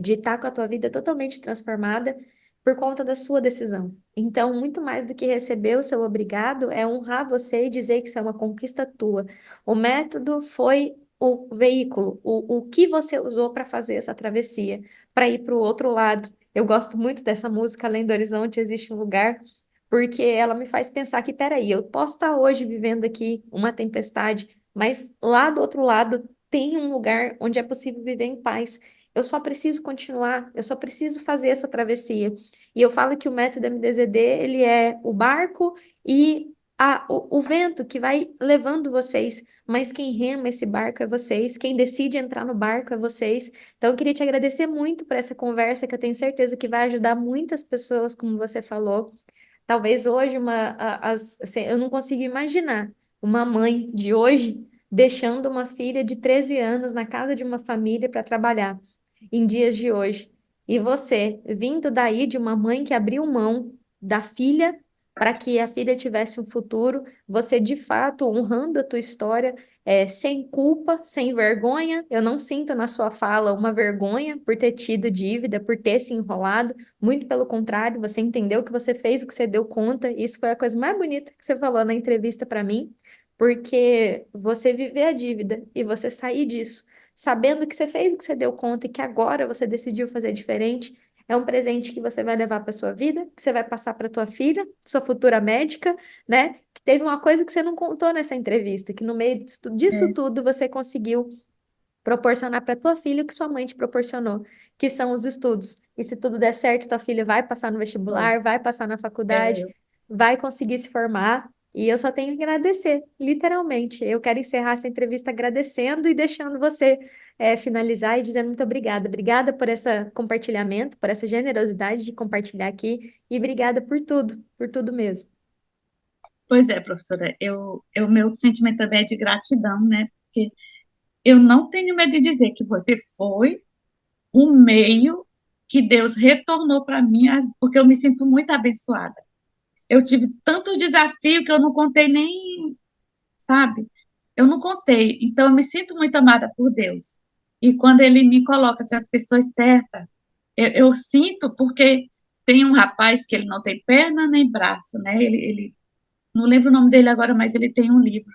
de estar com a tua vida totalmente transformada por conta da sua decisão. Então, muito mais do que receber o seu obrigado, é honrar você e dizer que isso é uma conquista tua. O método foi o veículo, o que você usou para fazer essa travessia, para ir para o outro lado. Eu gosto muito dessa música, Além do Horizonte Existe um Lugar, porque ela me faz pensar que, peraí, eu posso estar hoje vivendo aqui uma tempestade, mas lá do outro lado tem um lugar onde é possível viver em paz. Eu só preciso continuar, eu só preciso fazer essa travessia. E eu falo que o método MDZD, ele é o barco e o vento que vai levando vocês, mas quem rema esse barco é vocês, quem decide entrar no barco é vocês. Então, eu queria te agradecer muito por essa conversa, que eu tenho certeza que vai ajudar muitas pessoas, como você falou. Talvez hoje assim, eu não consigo imaginar uma mãe de hoje deixando uma filha de 13 anos na casa de uma família para trabalhar em dias de hoje. E você, vindo daí de uma mãe que abriu mão da filha para que a filha tivesse um futuro, você de fato honrando a tua história, sem culpa, sem vergonha. Eu não sinto na sua fala uma vergonha por ter tido dívida, por ter se enrolado. Muito pelo contrário, você entendeu que você fez o que você deu conta. Isso foi a coisa mais bonita que você falou na entrevista para mim, porque você viver a dívida e você sair disso sabendo que você fez o que você deu conta e que agora você decidiu fazer diferente, é um presente que você vai levar para sua vida, que você vai passar para tua filha, sua futura médica, né? Que teve uma coisa que você não contou nessa entrevista, que no meio disso É, tudo você conseguiu proporcionar para tua filha o que sua mãe te proporcionou, que são os estudos. E se tudo der certo, tua filha vai passar no foi. vestibular, vai passar na faculdade, É, vai conseguir se formar. E eu só tenho que agradecer, literalmente. Eu quero encerrar essa entrevista agradecendo e deixando você finalizar e dizendo muito obrigada. Obrigada por esse compartilhamento, por essa generosidade de compartilhar aqui e obrigada por tudo mesmo. pois é, professora, meu sentimento também é de gratidão, né? Porque eu não tenho medo de dizer que você foi o meio que Deus retornou para mim, porque eu me sinto muito abençoada. Eu tive tantos desafios que eu não contei nem, sabe? Eu não contei. Então, eu me sinto muito amada por Deus. E quando Ele me coloca assim, as pessoas certas, eu sinto porque tem um rapaz que ele não tem perna nem braço, né? Ele não lembro o nome dele agora, mas ele tem um livro.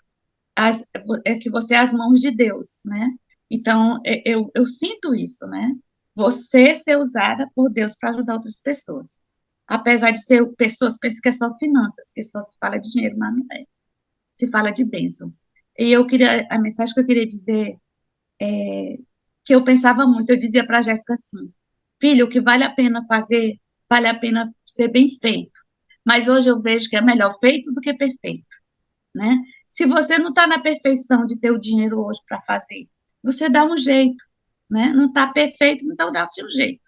É que você é as mãos de Deus, né? Então, eu sinto isso, né? Você ser usada por Deus para ajudar outras pessoas. Apesar de ser pessoas pensam que é só finanças, que só se fala de dinheiro, mas não é. Se fala de bênçãos. E a mensagem que eu queria dizer é que eu pensava muito, eu dizia para a Jéssica assim, filho, o que vale a pena fazer, vale a pena ser bem feito. Mas hoje eu vejo que é melhor feito do que perfeito, né? Se você não está na perfeição de ter o dinheiro hoje para fazer, você dá um jeito, né? Não está perfeito, então dá o seu jeito,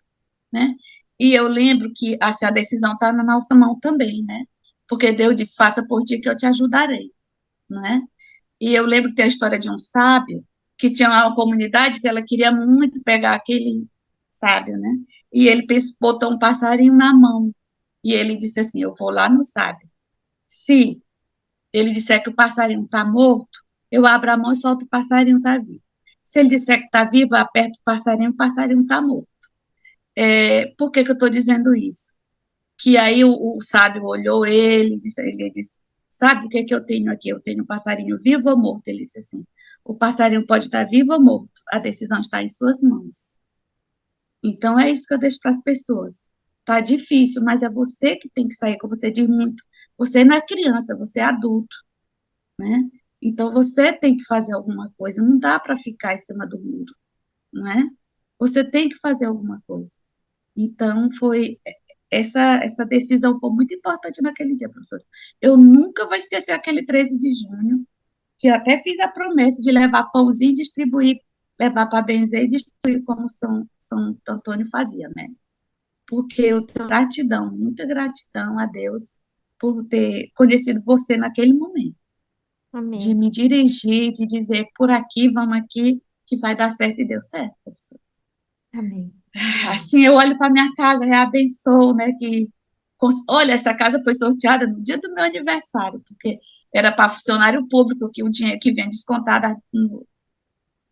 né? E eu lembro que assim, a decisão está na nossa mão também, né? Porque Deus diz, faça por ti que eu te ajudarei, né? E eu lembro que tem a história de um sábio que tinha uma comunidade que ela queria muito pegar aquele sábio, né? E ele botou um passarinho na mão. E ele disse assim: eu vou lá no sábio. Se ele disser que o passarinho está morto, eu abro a mão e solto o passarinho está vivo. Se ele disser que está vivo, eu aperto o passarinho está morto. Por que eu estou dizendo isso? Que aí o sábio olhou ele disse, sabe o que que eu tenho aqui? Eu tenho um passarinho vivo ou morto? Ele disse assim, o passarinho pode estar vivo ou morto, a decisão está em suas mãos. Então, é isso que eu deixo para as pessoas. Tá difícil, mas é você que tem que sair, como você diz muito. Você não é criança, você é adulto, né? Então, você tem que fazer alguma coisa, não dá para ficar em cima do mundo, não é? Você tem que fazer alguma coisa. Então, essa decisão foi muito importante naquele dia, professor. Eu nunca vou esquecer aquele 13 de junho, que eu até fiz a promessa de levar pãozinho e distribuir levar para benzer e destruir, como São Antônio fazia, né? Porque eu tenho gratidão, muita gratidão a Deus por ter conhecido você naquele momento, de Amém. me dirigir, de dizer, por aqui, vamos aqui, que vai dar certo, e deu certo, professor. Amém. Assim, eu olho para minha casa e abençoo, né, que, olha, essa casa foi sorteada no dia do meu aniversário, porque era para funcionário público, que o dinheiro que vem descontado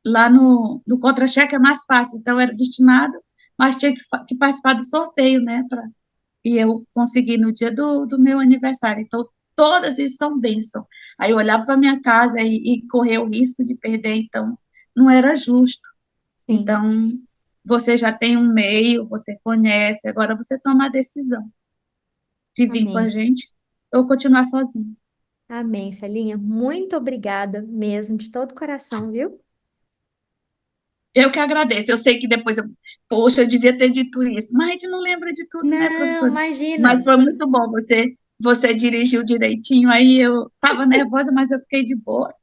lá no contra-cheque é mais fácil, então era destinado, mas tinha que participar do sorteio, né, e eu consegui no dia do meu aniversário, então todas isso são bênçãos. Aí eu olhava para minha casa e corria o risco de perder, então não era justo. Sim. Então, você já tem um meio, você conhece, agora você toma a decisão de vir com a Amém. gente ou continuar sozinho. Amém, Celinha. Muito obrigada mesmo, de todo o coração, viu? Eu que agradeço. Eu sei que depois poxa, eu devia ter dito isso, mas a gente não lembra de tudo, né, Não, professora? imagina. Mas foi muito bom, você dirigiu direitinho, aí eu estava nervosa, mas eu fiquei de boa.